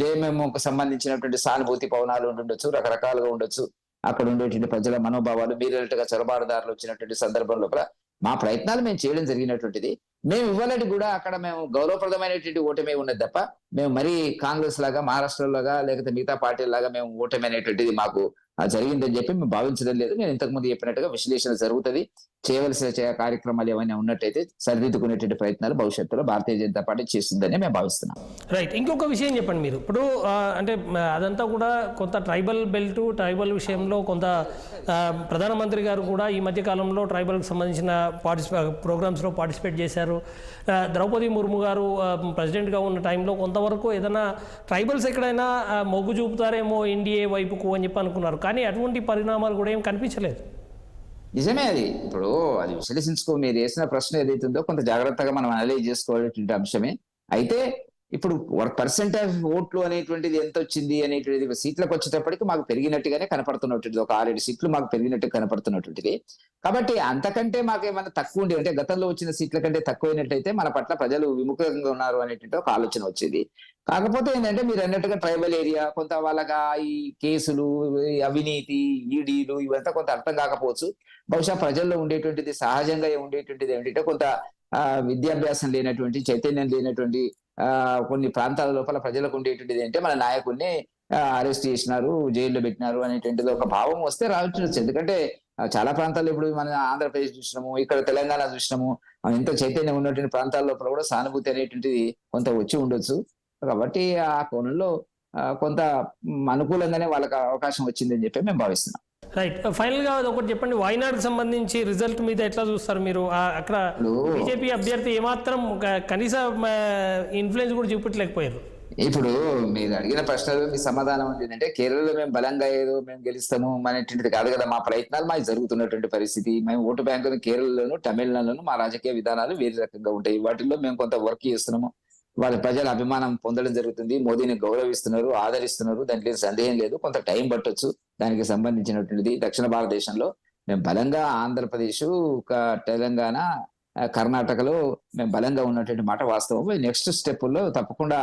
జేఎంఎంకు సంబంధించినటువంటి సానుభూతి పవనాలు ఉండొచ్చు, రకరకాలుగా ఉండొచ్చు. అక్కడ ఉండేటువంటి ప్రజల మనోభావాలు, మీరేటగా చొరబాటుదారులు వచ్చినటువంటి సందర్భం లోపల మా ప్రయత్నాలు మేము చేయడం జరిగినటువంటిది. మేము ఇవ్వాలని కూడా అక్కడ మేము గౌరవప్రదమైనటువంటి ఓటమే ఉన్నది తప్ప, మేము మరీ కాంగ్రెస్ లాగా, మహారాష్ట్ర లాగా, లేకపోతే మిగతా పార్టీల లాగా మేము ఓటమి అనేటువంటిది మాకు జరిగిందని చెప్పి మేము భావించడం లేదు. నేను ఇంతకుముందు చెప్పినట్టుగా విశ్లేషణ జరుగుతుంది. చేయవలసిన కార్యక్రమాలు ఏమైనా ఉన్నట్టయితే సరిదిద్దుకునేటువంటి ప్రయత్నాలు భవిష్యత్తులో భారతీయ జనతా పార్టీ చేస్తుందని మేము భావిస్తున్నాం. రైట్. ఇంకొక విషయం చెప్పండి మీరు. ఇప్పుడు అంటే అదంతా కూడా కొంత ట్రైబల్ బెల్ట్, ట్రైబల్ విషయంలో కొంత ప్రధానమంత్రి గారు కూడా ఈ మధ్య కాలంలో ట్రైబల్కి సంబంధించిన ప్రోగ్రామ్స్లో పార్టిసిపేట్ చేశారు. ద్రౌపది ముర్ము గారు ప్రెసిడెంట్గా ఉన్న టైంలో కొంతవరకు ఏదైనా ట్రైబల్స్ ఎక్కడైనా మొగ్గు చూపుతారేమో ఎన్డీఏ వైపుకు అని చెప్పి అనుకున్నారు. కానీ అటువంటి పరిణామాలు కూడా ఏం కనిపించలేదు. నిజమే అది. ఇప్పుడు అది విశ్లేషించుకో, మీరు వేసిన ప్రశ్న ఏదైతుందో కొంత జాగ్రత్తగా మనం అనలైజ్ చేసుకోవాల్సిన అంశమే. అయితే ఇప్పుడు పర్సెంటేజ్ ఓట్లు అనేటువంటిది ఎంత వచ్చింది అనేటువంటిది సీట్లకు వచ్చేటప్పటికి మాకు పెరిగినట్టుగానే కనపడుతున్నటువంటిది. ఒక 6-7 సీట్లు మాకు పెరిగినట్టు కనపడుతున్నటువంటిది. కాబట్టి అంతకంటే మాకు ఏమైనా తక్కువ ఉండి, అంటే గతంలో వచ్చిన సీట్ల కంటే తక్కువైనట్టయితే మన పట్ల ప్రజలు విముఖంగా ఉన్నారు అనేటువంటి ఒక ఆలోచన వచ్చేది. కాకపోతే ఏంటంటే మీరు అన్నట్టుగా ట్రైబల్ ఏరియా కొంత వాళ్ళగా ఈ కేసులు, అవినీతి, ఈడీలు ఇవంతా కొంత అర్థం కాకపోవచ్చు. బహుశా ప్రజల్లో ఉండేటువంటిది సహజంగా ఉండేటువంటిది ఏమిటంటే కొంత విద్యాభ్యాసం లేనటువంటి, చైతన్యం లేనటువంటి కొన్ని ప్రాంతాల లోపల ప్రజలకు ఉండేటువంటిది అంటే మన నాయకుడిని అరెస్ట్ చేసినారు, జైల్లో పెట్టినారు అనేటువంటిది ఒక భావం వస్తే రావచ్చు. ఎందుకంటే చాలా ప్రాంతాల్లో ఇప్పుడు మన ఆంధ్రప్రదేశ్ చూసినాము, ఇక్కడ తెలంగాణ చూసినాము, ఎంతో చైతన్యం ఉన్నటువంటి ప్రాంతాల లోపల కూడా సానుభూతి అనేటువంటిది కొంత వచ్చి ఉండొచ్చు. కాబట్టి ఆ కోణంలో కొంత అనుకూలంగానే వాళ్ళకి అవకాశం వచ్చిందని చెప్పి మేము భావిస్తున్నాం. రైట్, ఫైనల్ గా ఒకటి చెప్పండి, వాయనాడుకు సంబంధించి రిజల్ట్ మీద ఎట్లా చూస్తారు మీరు? అక్కడ బీజేపీ అభ్యర్థి ఏమాత్రం కనీస ఇన్ఫ్లుయెన్స్ కూడా చూపించలేకపోయారు. ఇప్పుడు మీరు అడిగిన ప్రశ్నలు మీ సమాధానం ఏంటంటే కేరళలో మేము బలంగా ఏదో మేము గెలుస్తాము అనేటువంటిది కాదు కదా. మా ప్రయత్నాలు మాకు జరుగుతున్నటువంటి పరిస్థితి. మేము ఓటు బ్యాంకును కేరళలోను తమిళనాడులోను మా రాజకీయ విధానాలు వేరే రకంగా ఉంటాయి. వాటిల్లో మేము కొంత వర్క్ చేస్తున్నాము. వాళ్ళ ప్రజల అభిమానం పొందడం జరుగుతుంది. మోదీని గౌరవిస్తున్నారు, ఆదరిస్తున్నారు, దాంట్లో సందేహం లేదు. కొంత టైం పట్టొచ్చు దానికి సంబంధించినటువంటిది. దక్షిణ భారతదేశంలో మేము బలంగా ఆంధ్రప్రదేశ్, తెలంగాణ, కర్ణాటకలో మేము బలంగా ఉన్నటువంటి మాట వాస్తవం. నెక్స్ట్ స్టెప్ లో తప్పకుండా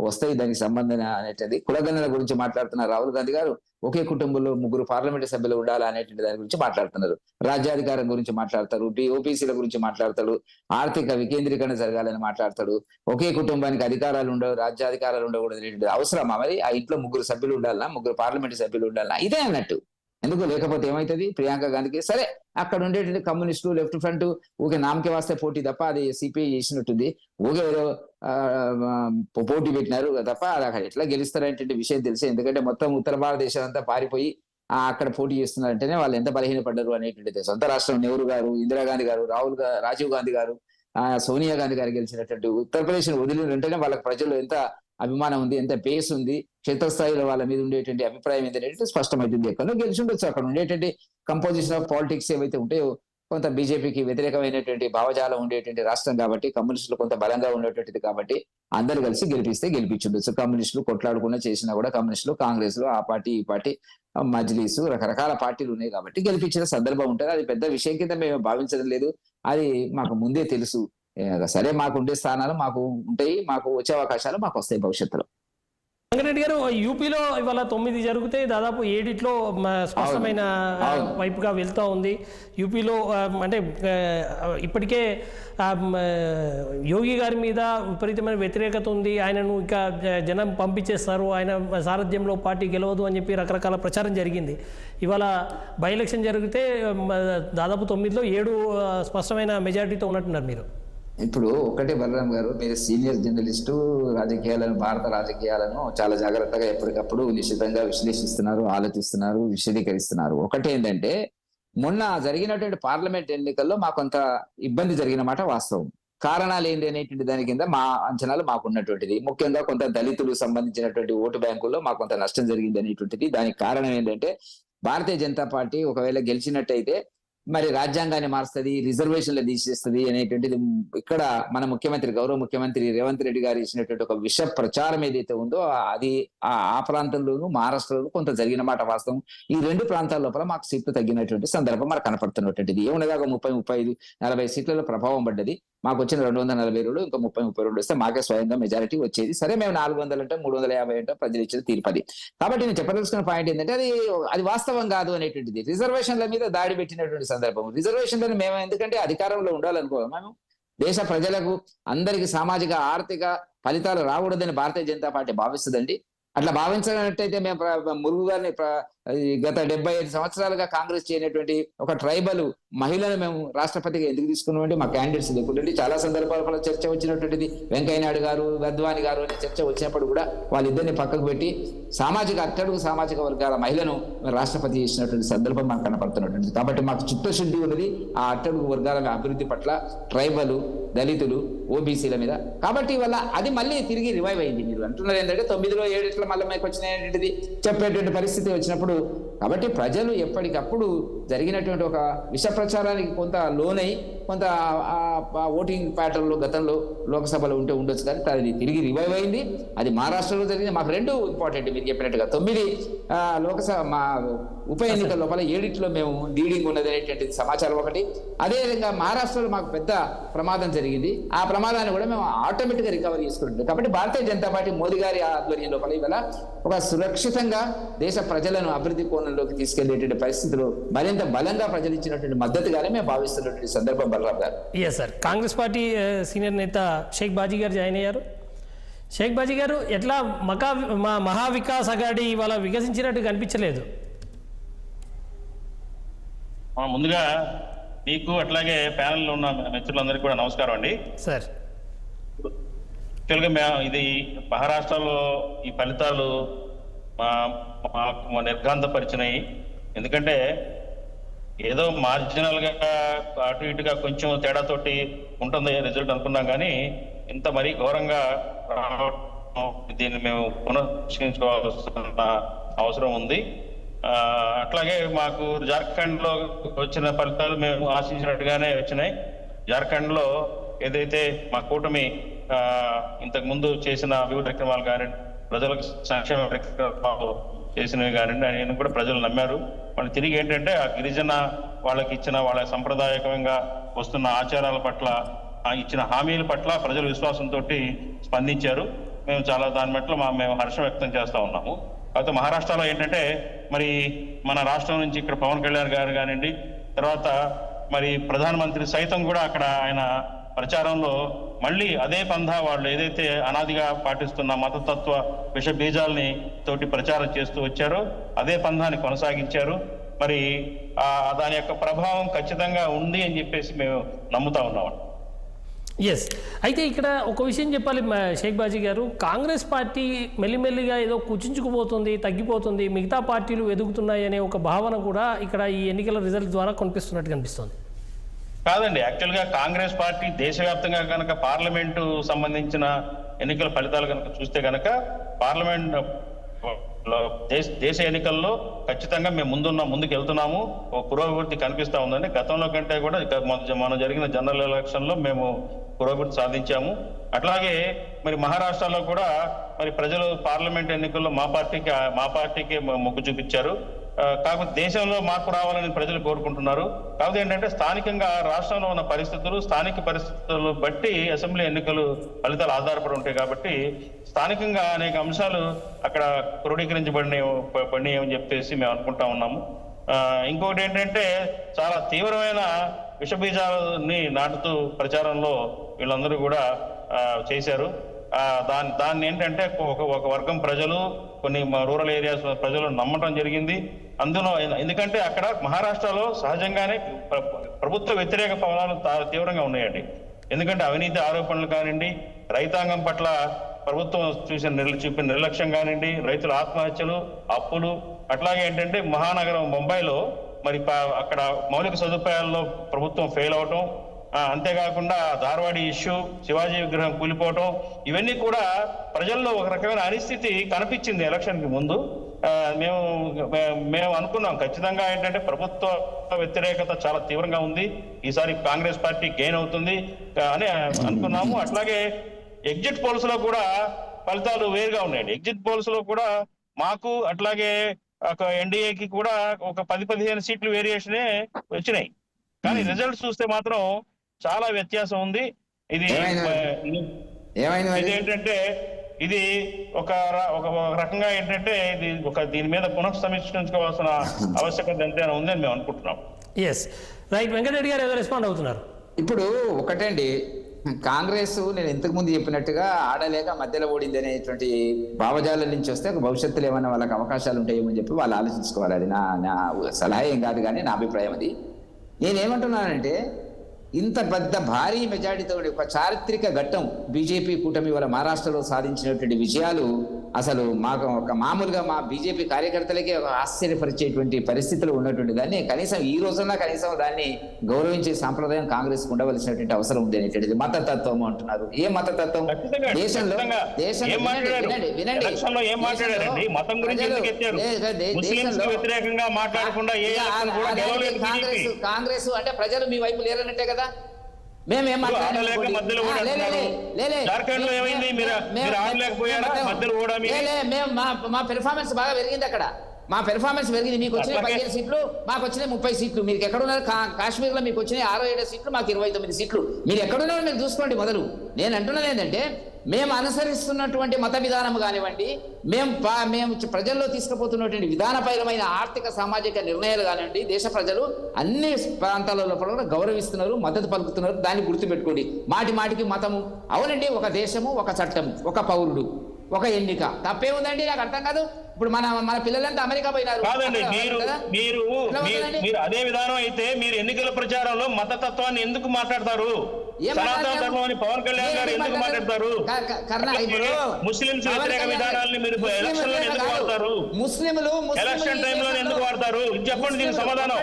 వస్తాయి దానికి సంబంధం అనేటువంటి. కులగణన గురించి మాట్లాడుతున్నారు రాహుల్ గాంధీ గారు. ఒకే కుటుంబంలో 3 పార్లమెంటు సభ్యులు ఉండాలి అనేటువంటి దాని గురించి మాట్లాడుతున్నారు. రాజ్యాధికారం గురించి మాట్లాడతారు, ఓబీసీల గురించి మాట్లాడతాడు, ఆర్థిక వికేంద్రీకరణ జరగాలని మాట్లాడతాడు. ఒకే కుటుంబానికి అధికారాలు ఉండవు, రాజ్యాధికారాలు ఉండకూడదు అనేటువంటి అవసరమా? మరి ఆ ఇంట్లో 3 సభ్యులు ఉండాలన్నా, 3 పార్లమెంటు సభ్యులు ఉండాలన్నా? ఇదే అన్నట్టు. ఎందుకు లేకపోతే ఏమైతుంది? ప్రియాంక గాంధీకి సరే అక్కడ ఉండేటువంటి కమ్యూనిస్టులు, లెఫ్ట్ ఫ్రంట్ ఊకే నామకే వాస్తే పోటీ తప్ప అది సిపిఐ చేసినట్టుంది. ఊగే ఏదో పోటీ పెట్టినారు తప్ప అది అక్కడ ఎట్లా గెలుస్తారనేటువంటి విషయం తెలిసి. ఎందుకంటే మొత్తం ఉత్తర భారతదేశం అంతా పారిపోయి అక్కడ పోటీ చేస్తున్నారంటేనే వాళ్ళు ఎంత బలహీనపడ్డారు అనేటువంటిది. సొంత రాష్ట్రం నెహ్రూ గారు, ఇందిరాగాంధీ గారు, రాజీవ్ గాంధీ గారు, సోనియా గాంధీ గారు గెలిచినటువంటి ఉత్తరప్రదేశ్ వదిలినంటేనే వాళ్ళకి ప్రజలు ఎంత అభిమానం ఉంది, ఎంత బేస్ ఉంది, క్షేత్రస్థాయిలో వాళ్ళ మీద ఉండేటువంటి అభిప్రాయం ఏంటంటే స్పష్టమవుతుంది. ఎక్కడో గెలిచి ఉండొచ్చు. అక్కడ ఉండేటువంటి కంపోజిషన్ ఆఫ్ పాలిటిక్స్ ఏవైతే ఉంటాయో కొంత బీజేపీకి వ్యతిరేకమైనటువంటి భావజాలం ఉండేటువంటి రాష్ట్రం కాబట్టి, కమ్యూనిస్టులు కొంత బలంగా ఉండేటువంటిది కాబట్టి అందరూ కలిసి గెలిపించుండొచ్చు. కమ్యూనిస్టులు కొట్లాడుకున్నా చేసినా కూడా కమ్యూనిస్టులు, కాంగ్రెస్ లో ఆ పార్టీ ఈ పార్టీ, మజ్లీసు, రకరకాల పార్టీలు ఉన్నాయి కాబట్టి గెలిపించిన సందర్భం ఉంటుంది. అది పెద్ద విషయం కింద మేము భావించడం లేదు. అది మాకు ముందే తెలుసు. సరే, మాకు ఉండే స్థానాలు మాకు ఉంటాయి, మాకు వచ్చే అవకాశాలు మాకు వస్తాయి భవిష్యత్తులో. వెంకటరెడ్డి గారు, యూపీలో ఇవాళ 9 జరిగితే దాదాపు 7 స్పష్టమైన వైపుగా వెళ్తూ ఉంది. యూపీలో అంటే ఇప్పటికే యోగి గారి మీద విపరీతమైన వ్యతిరేకత ఉంది. ఆయనను ఇంకా జనం పంపించేస్తారు, ఆయన సారథ్యంలో పార్టీ గెలవదు అని చెప్పి రకరకాల ప్రచారం జరిగింది. ఇవాళ బై ఎలక్షన్ జరిగితే దాదాపు 9లో 7 స్పష్టమైన మెజారిటీతో ఉన్నట్టున్నారు మీరు. ఇప్పుడు ఒకటే బలరాం గారు, మీరు సీనియర్ జర్నలిస్టు, రాజకీయాలను, భారత రాజకీయాలను చాలా జాగ్రత్తగా ఎప్పటికప్పుడు నిశ్చితంగా విశ్లేషిస్తున్నారు, ఆలోచిస్తున్నారు, విశదీకరిస్తున్నారు. ఒకటి ఏంటంటే మొన్న జరిగినటువంటి పార్లమెంట్ ఎన్నికల్లో మాకు కొంత ఇబ్బంది జరిగిన మాట వాస్తవం. కారణాలు ఏంటి అనేటువంటి దాని కింద మా అంచనాలు మాకున్నటువంటిది. ముఖ్యంగా కొంత దళితులు సంబంధించినటువంటి ఓటు బ్యాంకుల్లో మాకు కొంత నష్టం జరిగింది అనేటువంటిది. దానికి కారణం ఏంటంటే భారతీయ జనతా పార్టీ ఒకవేళ గెలిచినట్టయితే మరి రాజ్యాంగాన్ని మారుస్తుంది, రిజర్వేషన్లు తీసేస్తుంది అనేటువంటిది ఇక్కడ మన ముఖ్యమంత్రి, గౌరవ ముఖ్యమంత్రి రేవంత్ రెడ్డి గారు ఇచ్చినటువంటి ఒక విష ప్రచారం ఏదైతే ఉందో అది ఆ ప్రాంతంలోనూ మహారాష్ట్రలో కొంత జరిగిన మాట వాస్తవం. ఈ 2 ప్రాంతాల లోపల మాకు సీట్లు తగ్గినటువంటి సందర్భం మనకు కనపడుతున్నటువంటిది. ఏమున్నదా 30, 35, 40 సీట్లలో ప్రభావం పడ్డది. మాకు వచ్చిన 242, ఇంకా 30, 32 వస్తే మాకే స్వయంగా మెజారిటీ వచ్చేది. సరే, మేము 400 అంటే 350 అంటే ప్రజలు ఇచ్చిన తీర్పది. కాబట్టి నేను చెప్పదలుచుకున్న పాయింట్ ఏంటంటే అది వాస్తవం కాదు అనేటువంటిది. రిజర్వేషన్ల మీద దాడి పెట్టినటువంటి సందర్భం. రిజర్వేషన్లను మేము ఎందుకంటే అధికారంలో ఉండాలనుకోవాలి. మేము దేశ ప్రజలకు అందరికి సామాజిక ఆర్థిక ఫలితాలు రాకూడదని భారతీయ జనతా పార్టీ భావిస్తుందండి. అట్లా భావించినట్టయితే మేము మురుగు గారిని గత 75 సంవత్సరాలుగా కాంగ్రెస్ చేయనటువంటి ఒక ట్రైబల్ మహిళను మేము రాష్ట్రపతిగా ఎందుకు తీసుకున్నామంటే మా క్యాండిడేట్స్ లేకుంటే చాలా సందర్భాలలో చర్చ వచ్చినటువంటిది. వెంకయ్యనాయుడు గారు, వద్వాని గారు అనే చర్చ వచ్చినప్పుడు కూడా వాళ్ళిద్దరిని పక్కకు పెట్టి అట్టడుగు సామాజిక వర్గాల మహిళను రాష్ట్రపతి చేసినటువంటి సందర్భం మనకు కనపడుతున్నటువంటిది. కాబట్టి మాకు చిత్తశుద్ధి ఉన్నది ఆ అట్టడుగు వర్గాల అభివృద్ధి పట్ల, ట్రైబల్, దళితులు, ఓబీసీల మీద. కాబట్టి వల్ల అది మళ్ళీ తిరిగి రివైవ్ అయింది. మీరు అంటున్నారు ఏంటంటే 9లో 7 మళ్ళీ మీకు వచ్చినటువంటిది చెప్పేటువంటి పరిస్థితి వచ్చినప్పుడు. కాబట్టి ప్రజలు ఎప్పటికప్పుడు జరిగినటువంటి ఒక విష ప్రచారానికి కొంత లోనై కొంత ఓటింగ్ ప్యాటర్న్ లో గతంలో లోక్సభలో ఉండొచ్చు, కానీ అది తిరిగి రివైవ్ అయింది. అది మహారాష్ట్రలో జరిగింది. మాకు 2 ఇంపార్టెంట్. మీరు చెప్పినట్టుగా 9 లోక్సభ మా ఉప ఎన్నికల లోపల 7 మేము లీడింగ్ ఉన్నది అనేటువంటిది సమాచారం ఒకటి. అదేవిధంగా మహారాష్ట్రలో మాకు పెద్ద ప్రమాదం జరిగింది. ఆ ప్రమాదాన్ని కూడా మేము ఆటోమేటిక్గా రికవర్ చేసుకుంటుంది. కాబట్టి భారతీయ జనతా పార్టీ మోదీ గారి ఆధ్వర్యం లోపల ఇవాళ ఒక సురక్షితంగా దేశ ప్రజలను అభివృద్ధి కోణంలోకి తీసుకెళ్లేటువంటి పరిస్థితులు మరింత బలంగా ప్రజలు ఇచ్చినటువంటి మద్దతుగానే మేము భావిస్తున్నటువంటి సందర్భం బలరాం గారు. సార్, కాంగ్రెస్ పార్టీ సీనియర్ నేత షేక్ బాజీ గారు జాయిన్ అయ్యారు. షేక్ బాజీ గారు, ఎట్లా మహావికాస్ అఘాడీ ఇవాళ వికసించినట్టు కనిపించలేదు. ముందుగా మీకు అట్లాగే ప్యానెల్లో ఉన్న మిత్రులందరికీ కూడా నమస్కారం అండి. సార్, యాక్చువల్గా ఇది మహారాష్ట్రలో ఈ ఫలితాలు మాకు నిర్ఘాంతపరిచినాయి. ఎందుకంటే ఏదో మార్జినల్గా అటు ఇటుగా కొంచెం తేడాతోటి ఉంటుంది రిజల్ట్ అనుకున్నాం, కానీ ఇంత మరీ ఘోరంగా దీన్ని మేము పునఃపరిశీలించుకోవాల్సిన అవసరం ఉంది. అట్లాగే మాకు జార్ఖండ్ లో వచ్చిన ఫలితాలు మేము ఆశించినట్టుగానే వచ్చినాయి. జార్ఖండ్ లో ఏదైతే మా కూటమి ఇంతకు ముందు చేసిన అభివృద్ధి కార్యక్రమాలు కానివ్వండి, ప్రజలకు సంక్షేమ కార్యక్రమాలు చేసినవి కానివ్వండి, ఆయన కూడా ప్రజలు నమ్మారు. వాళ్ళు తిరిగి ఏంటంటే ఆ గిరిజన వాళ్ళకి ఇచ్చిన వాళ్ళ సంప్రదాయకంగా వస్తున్న ఆచారాల పట్ల, ఇచ్చిన హామీల పట్ల ప్రజలు విశ్వాసంతో స్పందించారు. మేము చాలా దాని పట్ల మేము హర్షం వ్యక్తం చేస్తా ఉన్నాము. అయితే మహారాష్ట్రలో ఏంటంటే మరి మన రాష్ట్రం నుంచి ఇక్కడ పవన్ కళ్యాణ్ గారు కానివ్వండి, తర్వాత మరి ప్రధానమంత్రి సైతం కూడా అక్కడ ఆయన ప్రచారంలో మళ్ళీ అదే పంధా వాళ్ళు ఏదైతే అనాదిగా పాటిస్తున్న మతతత్వ విష బీజాలని తోటి ప్రచారం చేస్తూ వచ్చారో అదే పంధాన్ని కొనసాగించారు. మరి దాని యొక్క ప్రభావం ఖచ్చితంగా ఉంది అని చెప్పేసి మేము నమ్ముతా ఉన్నాం. ఎస్, అయితే ఇక్కడ ఒక విషయం చెప్పాలి షేక్ బాజీ గారు, కాంగ్రెస్ పార్టీ మెల్లిమెల్లిగా ఏదో కుచించుకుపోతుంది, తగ్గిపోతుంది, మిగతా పార్టీలు ఎదుగుతున్నాయి అనే ఒక భావన కూడా ఇక్కడ ఈ ఎన్నికల రిజల్ట్ ద్వారా కనిపిస్తున్నట్టు కనిపిస్తుంది. కాదండి, యాక్చువల్గా కాంగ్రెస్ పార్టీ దేశవ్యాప్తంగా కనుక పార్లమెంటు సంబంధించిన ఎన్నికల ఫలితాలు కనుక చూస్తే కనుక పార్లమెంట్ దేశ ఎన్నికల్లో ఖచ్చితంగా మేము ముందుకు వెళ్తున్నాము. ఓ పురోభివృద్ధి కనిపిస్తా ఉందండి. గతంలో కంటే కూడా మన జరిగిన జనరల్ ఎలక్షన్ లో మేము పురోభివృద్ధి సాధించాము. అట్లాగే మరి మహారాష్ట్రలో కూడా మరి ప్రజలు పార్లమెంట్ ఎన్నికల్లో మా పార్టీకి మొగ్గు చూపించారు. కాకపోతే దేశంలో మార్పు రావాలని ప్రజలు కోరుకుంటున్నారు. కాకపోతే ఏంటంటే స్థానికంగా రాష్ట్రంలో ఉన్న పరిస్థితులు, స్థానిక పరిస్థితులు బట్టి అసెంబ్లీ ఎన్నికలు ఫలితాలు ఆధారపడి ఉంటాయి. కాబట్టి స్థానికంగా అనేక అంశాలు అక్కడ క్రోడీకరించబడినాయి అని చెప్పేసి మేము అనుకుంటా ఉన్నాము. ఇంకొకటి ఏంటంటే చాలా తీవ్రమైన విషబీజాలని నాటుతూ ప్రచారంలో వీళ్ళందరూ కూడా చేశారు. దాన్ని ఏంటంటే ఒక వర్గం ప్రజలు, కొన్ని రూరల్ ఏరియాస్ ప్రజలు నమ్మటం జరిగింది. అందులో ఎందుకంటే అక్కడ మహారాష్ట్రలో సహజంగానే ప్రభుత్వ వ్యతిరేక పవనాలు తీవ్రంగా ఉన్నాయండి. ఎందుకంటే అవినీతి ఆరోపణలు కానివ్వండి, రైతాంగం పట్ల ప్రభుత్వం చూపిన నిర్లక్ష్యం కానివ్వండి, రైతుల ఆత్మహత్యలు, అప్పులు, అట్లాగే ఏంటంటే మహానగరం ముంబైలో మరి అక్కడ మౌలిక సదుపాయాల్లో ప్రభుత్వం ఫెయిల్ అవటం, అంతేకాకుండా ధార్వాడి ఇష్యూ, శివాజీ విగ్రహం కూలిపోవటం, ఇవన్నీ కూడా ప్రజల్లో ఒక రకమైన అనిశ్చితి కనిపించింది ఎలక్షన్ కి ముందు. మేము అనుకున్నాం ఖచ్చితంగా ఏంటంటే ప్రభుత్వ వ్యతిరేకత చాలా తీవ్రంగా ఉంది, ఈసారి కాంగ్రెస్ పార్టీ గెయిన్ అవుతుంది అని అనుకున్నాము. అట్లాగే ఎగ్జిట్ పోల్స్ లో కూడా ఫలితాలు వేరుగా ఉన్నాయండి. ఎగ్జిట్ పోల్స్ లో కూడా మాకు అట్లాగే ఎన్డీఏకి కూడా ఒక 10-15 సీట్లు వేరియేషనే వచ్చినాయి. కానీ రిజల్ట్స్ చూస్తే మాత్రం చాలా వ్యత్యాసం ఉంది. ఇది ఏంటంటే ఇది ఒక రకంగా ఏంటంటే ఇది దీని మీద పునఃసమీక్షించుకోవాల్సిన ఆవశ్యకత ఎంతైనా ఉందని మేము అనుకుంటున్నాం. Yes, right. వెంకటరెడ్డి గారు ఏదో రెస్పాండ్ అవుతున్నారు. ఇప్పుడు ఒకటండి, కాంగ్రెస్ నేను ఇంతకు ముందు చెప్పినట్టుగా ఆడలేక మధ్యలో ఓడింది అనేటువంటి భావజాలం నుంచి వస్తే భవిష్యత్తులో ఏమైనా వాళ్ళకి అవకాశాలు ఉంటాయేమో అని చెప్పి వాళ్ళు ఆలోచించుకోవాలి. అది నా సలహా ఏం కాదు, కానీ నా అభిప్రాయం అది. నేనేమంటున్నానంటే ఇంత పెద్ద భారీ మెజారిటీతో ఒక చారిత్రక ఘట్టం బీజేపీ కూటమి వల్ల మహారాష్ట్రలో సాధించినటువంటి విజయాలు అసలు మాకు ఒక మామూలుగా మా బీజేపీ కార్యకర్తలకే ఒక ఆశ్చర్యపరిచేటువంటి పరిస్థితులు ఉన్నటువంటి దాన్ని కనీసం ఈ రోజున కనీసం దాన్ని గౌరవించే సాంప్రదాయం కాంగ్రెస్ ఉండవలసినటువంటి అవసరం ఉంది అనేటువంటిది. మతతత్వం అంటున్నారు. ఏ మతతత్వం? దేశంలో కాంగ్రెస్ అంటే ప్రజలు మీ వైపు లేరన్నట్టే కదా. మా పెర్ఫార్మెన్స్ బాగా పెరిగింది అక్కడ. మా పెర్ఫార్మెన్స్ పెరిగింది. మీకు వచ్చిన 15 సీట్లు, మాకు వచ్చిన 30 సీట్లు. మీరు ఎక్కడున్నారు? కాశ్మీర్లో మీకు వచ్చిన 6-7 సీట్లు, మాకు 29 సీట్లు. మీరు ఎక్కడున్నారో మీరు చూసుకోండి మొదలు. నేను అంటున్నది ఏంటంటే మేము అనుసరిస్తున్నటువంటి మత విధానం కానివ్వండి, మేము ప్రజల్లో తీసుకుపోతున్నటువంటి విధానపరమైన ఆర్థిక సామాజిక నిర్ణయాలు కానివ్వండి, దేశ ప్రజలు అన్ని ప్రాంతాలలో కూడా గౌరవిస్తున్నారు, మద్దతు పలుకుతున్నారు. దాన్ని గుర్తుపెట్టుకోండి. మాటికి మతము, అవునండి, ఒక దేశము, ఒక చట్టము, ఒక పౌరుడు, ఒక ఎన్నిక, తప్పేముందండి? నాకు అర్థం కాదు. ఇప్పుడు మన పిల్లలంతా అమెరికా పోయినారు. కాదండి, మీరు అదే విధానం అయితే మీరు ఎన్నికల ప్రచారంలో మతతత్వాన్ని ఎందుకు మాట్లాడతారు? సనాతన ధర్మం పవన్ కళ్యాణ్ గారు ఎందుకు మాట్లాడతారు? ముస్లింస్ వ్యతిరేక విధానాన్ని మీరు ఎలక్షన్ లో ఎందుకు వాడతారు? ఎలక్షన్ టైంలో ఎందుకు వాడతారు? చెప్పండి దీనికి సమాధానం.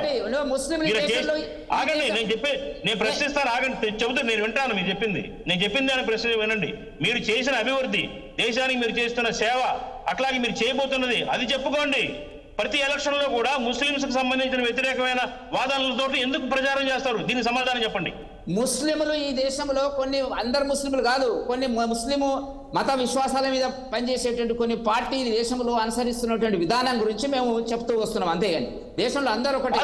ఆగండి, నేను ప్రశ్నిస్తాను. ఆగండి, చెబుతూ నేను వింటాను. మీరు చెప్పింది అని ప్రశ్న వినండి. మీరు చేసిన అభివృద్ధి, దేశానికి మీరు చేస్తున్న సేవ, అట్లాగే మీరు చేయబోతున్నది అది చెప్పుకోండి. ప్రతి ఎలక్షన్ లో కూడా ముస్లింస్ కు సంబంధించిన వ్యతిరేకమైన వాదనలతో ఎందుకు ప్రచారం చేస్తారు? దీనికి సమాధానం చెప్పండి. ముస్లింలు ఈ దేశంలో అందరు ముస్లింలు కాదు, కొన్ని ముస్లిము మత విశ్వాసాల మీద పనిచేసేటువంటి కొన్ని పార్టీలు దేశంలో అనుసరిస్తున్నటువంటి విధానం గురించి మేము చెప్తూ వస్తున్నాం. అంతేగాని దేశంలో అందరూ ఒకటి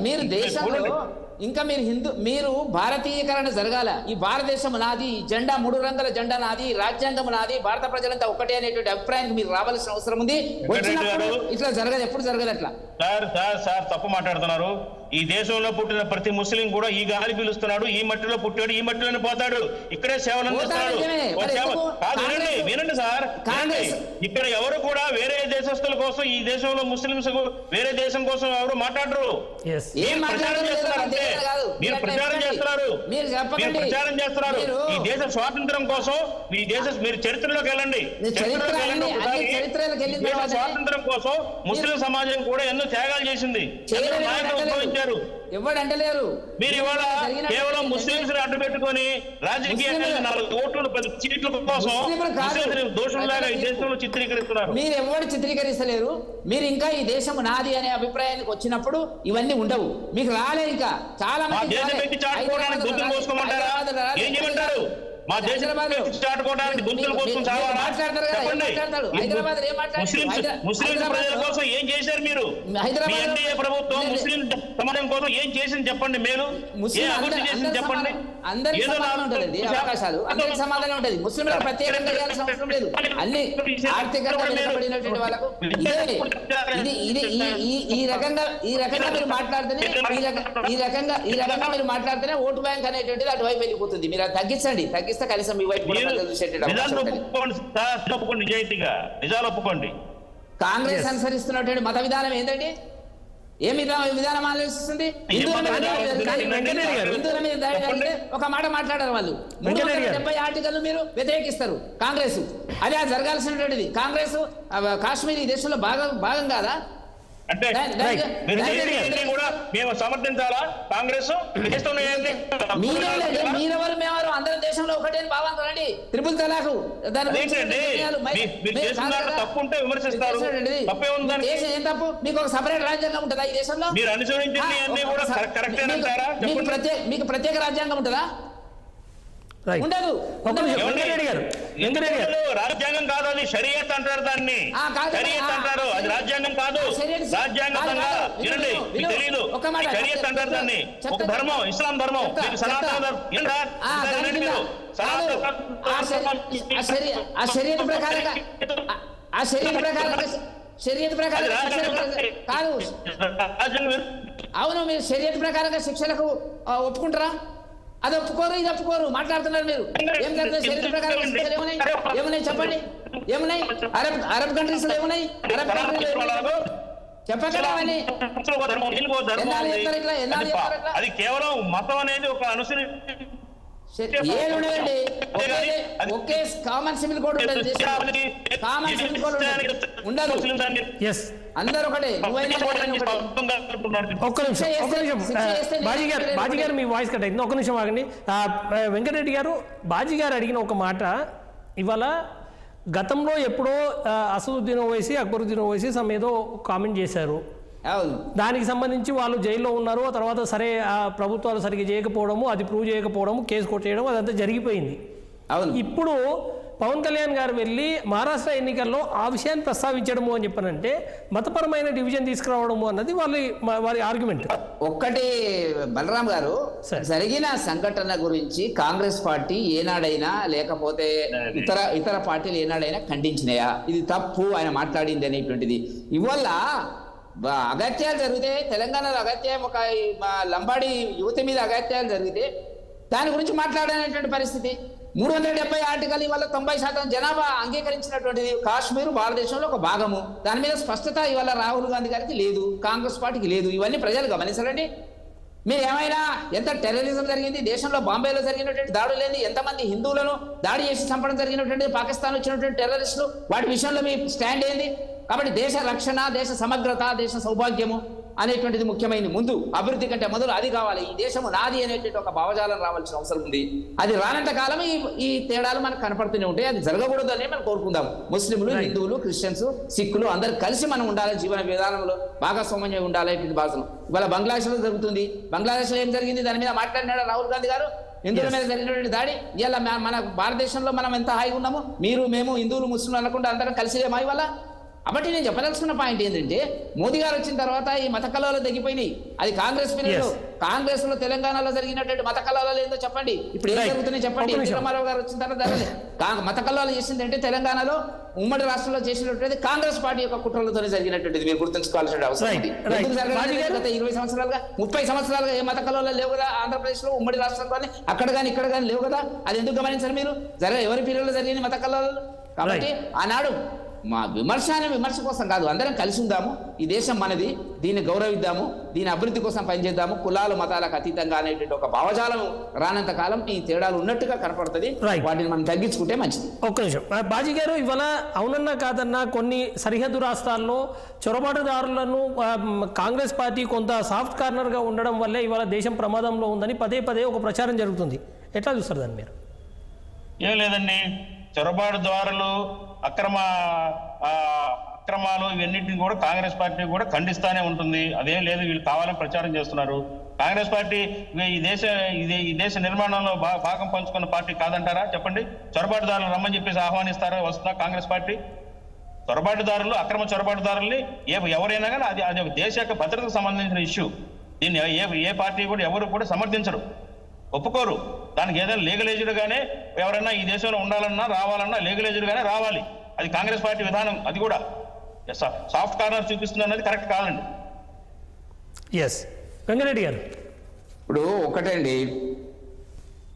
మీరు దేశంలో ఇంకా మీరు భారతీయకరణ జరగాల. ఈ భారతదేశం నాది, జెండా 3 రంగుల జెండా నాది, రాజ్యాంగం నాది, భారత ప్రజలంతా ఒకటే అనేటువంటి అభిప్రాయానికి మీరు రావాల్సిన అవసరం ఉంది. ఇట్లా జరగదు, ఎప్పుడు జరగదు అట్లా. సార్ తప్పు మాట్లాడుతున్నారు. ఈ దేశంలో పుట్టిన ప్రతి ముస్లిం కూడా ఈ గాలి పిలుస్తున్నాడు, ఈ మట్టిలో పుట్టాడు, ఈ మట్టిలోనే పోతాడు, ఇక్కడే సేవలు అందిస్తున్నాడు. వినండి సార్, ఇక్కడ ఎవరు కూడా వేరే దేశస్తుల కోసం, ఈ దేశంలో ముస్లింస్ వేరే దేశం కోసం ఎవరు మాట్లాడరు. ప్రచారం చేస్తున్నారు. ఈ దేశ స్వాతంత్రం కోసం మీరు చరిత్రలోకి వెళ్ళండి. స్వాతంత్రం కోసం ముస్లిం సమాజం కూడా ఎన్నో త్యాగాలు చేసింది, నాయకులు ఉద్భవించారు. ఎవడంటలేరు. మీరు ఇవాళ కేవలం ముస్లింస్ అడ్డు పెట్టుకొని రాజకీయంగా 4 ఓట్లు 10 సీట్ల కోసం దోషులాగా ఈ దేశంలో చిత్రీకరిస్తున్నారు. మీరు ఎవరు చిత్రీకరిస్తలేరు. మీరు ఇంకా ఈ దేశం నాది అనే అభిప్రాయానికి వచ్చినప్పుడు ఇవన్నీ ఉండవు. మీకు రాలే. ఇంకా చాలా మంది చాటుకోవడానికి గొంతులు కోసుకోమంటారా? ఏం చేయమంటారు? మా దేశం చాటుకోవడానికి గొంతుల కోసం ముస్లిం ప్రజల కోసం ఏం చేశారు మీరు? ఎన్డీఏ ప్రభుత్వం ముస్లిం సమాజం కోసం ఏం చేసింది చెప్పండి. మేలు ఏం అభివృద్ధి చేసింది చెప్పండి. అందరికీ సమాధానం ఉంటుంది, అవకాశాలు అందరికీ సమాధానం ఉంటుంది. ముస్లింలకు ప్రత్యేకంగా చేయాల్సిన అవసరం లేదు. అన్ని ఆర్థికంగా వెనుకబడినటువంటి వాళ్ళకు ఈ రకంగా మీరు మాట్లాడితేనే మీరు మాట్లాడితేనే ఓటు బ్యాంక్ అనేటువంటిది అటువైపు వెళ్ళిపోతుంది. మీరు అది తగ్గిస్తే కనీసం మీ వైపు నిజాయితీగా నిజాలు ఒప్పుకోండి. కాంగ్రెస్ అనుసరిస్తున్నటువంటి మత విధానం ఏంటండి? ఏ విధానం ఆలోచిస్తుంది? ఒక మాట మాట్లాడారు వాళ్ళు. 370 ఆర్టికల్ మీరు వ్యతిరేకిస్తారు కాంగ్రెస్. అదే జరగాల్సినటువంటిది. కాంగ్రెస్ కాశ్మీర్ ఈ దేశంలో భాగం కాదా? అంటే కూడా మేము సమర్థించాలా? కాంగ్రెస్ మీరెవరు మేవారు అందరం దేశంలో ఒకటే భావం రండి. త్రిపుల్ తలాకు తప్పు ఉంటే విమర్శిస్తారు. దేశం ఏం తప్పు? మీకు ఒక సపరేట్ రాజ్యాంగం ఉంటుందా ఈ దేశంలో? మీరు అనుసరించింది కూడా మీకు ప్రత్యేక రాజ్యాంగం ఉంటుందా? ఉండదు. రాజ్యాంగం కాదు, అది షరియత్ అంటారు. దాన్ని షరియత్ అంటారు, అది రాజ్యాంగం కాదు. రాజ్యాంగంగా వినండి, మీకు తెలియదు. షరియత్ అంటారు దాన్ని. ఒక ధర్మం, ఇస్లాం ధర్మం, సనాతన ధర్మం. కాదు. అవును, మీరు షరియత్ ప్రకారంగా శిక్షలకు ఒప్పుకుంటారా? అది ఒప్పుకోరు, ఇది ఒప్పుకోరు. మాట్లాడుతున్నారు మీరు. ఏం జరుగుతుంది? శరీర ప్రకారం ఏమున్నాయి చెప్పండి. ఏమున్నాయి? అరబ్ కంట్రీస్ లో ఏమున్నాయి? అరబ్ కంట్రీస్ చెప్పగలరా? అది కేవలం మతం అనేది ఒక అనుసరి ఏముండదండి. ఒకే కామన్ సివిల్ కోడ్ ఉంటుంది. కామన్ సివిల్ కోడ్ ఉండదు. అందరూ ఒకటే. ఒక్క నిమిషం బాజీ గారు మీ వాయిస్ కట్ అయింది. ఒక్క నిమిషం ఆగండి. వెంకటరెడ్డి గారు, బాజీ గారు అడిగిన ఒక మాట, ఇవాళ గతంలో ఎప్పుడో అసదుద్దీన్ ఓవైసీ, అక్బరుద్దీన్ ఓవైసీ ఏదో కామెంట్ చేశారు. దానికి సంబంధించి వాళ్ళు జైల్లో ఉన్నారు. ఆ తర్వాత సరే ప్రభుత్వాలు సరిగ్గా చేయకపోవడము, అది ప్రూవ్ చేయకపోవడము, కేసు కొట్టేయడం, అదంతా జరిగిపోయింది. ఇప్పుడు పవన్ కళ్యాణ్ గారు వెళ్ళి మహారాష్ట్ర ఎన్నికల్లో ఆ విషయాన్ని ప్రస్తావించడము అని చెప్పానంటే మతపరమైన డివిజన్ తీసుకురావడము అన్నది వారి ఆర్గ్యుమెంట్. ఒక్కటి బలరాం గారు, సరే. జరిగిన సంఘటన గురించి కాంగ్రెస్ పార్టీ ఏనాడైనా లేకపోతే ఇతర పార్టీలు ఏనాడైనా ఖండించినాయా? ఇది తప్పు ఆయన మాట్లాడింది అనేటువంటిది. ఇవల్ల అగత్యాలు జరిగితే, తెలంగాణలో అగత్యం ఒక లంబాడి యువతి మీద అగత్యాలు జరిగితే దాని గురించి మాట్లాడనేటువంటి పరిస్థితి. 370 ఆర్టికల్ ఇవాళ 90% జనాభా అంగీకరించినటువంటిది. కాశ్మీర్ భారతదేశంలో ఒక భాగము. దాని మీద స్పష్టత ఇవాళ రాహుల్ గాంధీ గారికి లేదు, కాంగ్రెస్ పార్టీకి లేదు. ఇవన్నీ ప్రజలు గమనించరండి. మీరు ఏమైనా ఎంత టెర్రరిజం జరిగింది దేశంలో, బాంబేలో జరిగినటువంటి దాడులు ఏంది, ఎంతమంది హిందువులను దాడి చేసి చంపడం జరిగినటువంటి పాకిస్తాన్ వచ్చినటువంటి టెర్రరిస్టులు, వాటి విషయంలో మీ స్టాండ్ ఏంది? కాబట్టి దేశ రక్షణ, దేశ సమగ్రత, దేశ సౌభాగ్యము అనేటువంటిది ముఖ్యమైనది. ముందు అభివృద్ధి కంటే మొదలు అది కావాలి. ఈ దేశము నాది అనేటువంటి ఒక భావజాలం రావాల్సిన అవసరం ఉంది. అది రానంత కాలం ఈ తేడాలు మనకు కనపడుతూనే ఉంటాయి. అది జరగకూడదు అని మనం కోరుకుందాం. ముస్లింలు, హిందువులు, క్రిస్టియన్స్, సిక్కులు అందరు కలిసి మనం ఉండాలి, జీవన విధానంలో భాగస్వామ్యంగా ఉండాలి అనేటువంటి భాషను. ఇవాళ బంగ్లాదేశ్లో జరుగుతుంది. బంగ్లాదేశ్లో ఏం జరిగింది దాని మీద మాట్లాడినాడు రాహుల్ గాంధీ గారు. హిందువుల మీద జరిగినటువంటి దాడి. ఇలా మన భారతదేశంలో మనం ఎంత హాయిగా ఉన్నాము, మీరు మేము హిందువులు ముస్లింలు అనకుండా అందరం కలిసి మా ఇవాళ. కాబట్టి నేను చెప్పదలుచుకున్న పాయింట్ ఏంటంటే, మోదీ గారు వచ్చిన తర్వాత ఈ మత కలహాలు తగ్గిపోయినాయి. అది కాంగ్రెస్ పీరియడ్. కాంగ్రెస్ లో తెలంగాణలో జరిగినటువంటి మత కలహాలు ఏందో చెప్పండి. ఇప్పుడు ఏం జరుగుతున్నాయి చెప్పండి. రామారావు గారు వచ్చిన తర్వాత మత కలహాలు చేసిందంటే తెలంగాణలో ఉమ్మడి రాష్ట్రంలో చేసినటువంటిది కాంగ్రెస్ పార్టీ యొక్క కుట్రలతోనే జరిగినటువంటిది. మీరు గుర్తుంచుకోవాల్సిన అవసరం ఉంది. ఎందుకు జరగలేదు? గత 20 సంవత్సరాలుగా 30 సంవత్సరాలుగా ఏ మత కలహాలు లేవు కదా ఆంధ్రప్రదేశ్ లో, ఉమ్మడి రాష్ట్రం కానీ అక్కడ కానీ ఇక్కడ కానీ లేవు కదా. అది ఎందుకు గమనించారు మీరు? ఎవరి పీరియడ్ లో జరిగిన మత కలహాలు? కాబట్టి ఆనాడు మా విమర్శ కోసం కాదు, అందరం కలిసి ఉందాము, ఈ దేశం మనది, దీన్ని గౌరవిద్దాము, దీని అభివృద్ధి కోసం పనిచేద్దాము, కులాలు మతాలకు అతీతంగా అనేటువంటి ఒక భావజాలం రానంత కాలం ఈ తేడాలు ఉన్నట్టుగా కనపడుతుంది. వాటిని మనం తగ్గించుకుంటే మంచిది. ఒక్క నిమిషం బాజీ గారు, ఇవాళ అవునన్నా కాదన్నా కొన్ని సరిహద్దు రాష్ట్రాల్లో చొరబాటుదారులను కాంగ్రెస్ పార్టీ కొంత సాఫ్ట్ కార్నర్గా ఉండడం వల్లే ఇవాళ దేశం ప్రమాదంలో ఉందని పదే ఒక ప్రచారం జరుగుతుంది. ఎట్లా చూస్తారు దాన్ని మీరు? ఏం లేదండి, చొరబాటుదారులు, అక్రమాలు ఇవన్నింటిని కూడా కాంగ్రెస్ పార్టీ కూడా ఖండిస్తానే ఉంటుంది. అదేం లేదు వీళ్ళు కావాలని ప్రచారం చేస్తున్నారు. కాంగ్రెస్ పార్టీ ఈ దేశ నిర్మాణంలో భాగం పంచుకున్న పార్టీ కాదంటారా? చెప్పండి. చొరబాటుదారులు రమ్మని చెప్పేసి ఆహ్వానిస్తారా? వస్తుందా కాంగ్రెస్ పార్టీ? చొరబాటుదారులు, అక్రమ చొరబాటుదారుల్ని ఎవరైనా కానీ అది దేశ యొక్క భద్రతకు సంబంధించిన ఇష్యూ. దీన్ని ఏ పార్టీ కూడా ఎవరు కూడా సమర్థించరు, ఒప్పుకోరు. దానికి ఏదైనా లీగలైజ్డ్ గానే ఎవరైనా ఈ దేశంలో ఉండాలన్నా రావాలన్నా లీగలైజ్డ్ గానే రావాలి. అది కాంగ్రెస్ పార్టీ విధానం. అది కూడా సాఫ్ట్ కార్నర్ చూపిస్తుంది అన్నది కరెక్ట్ కాదండి. ఎస్ వెంకరెడ్డి గారు, ఇప్పుడు ఒకటండి,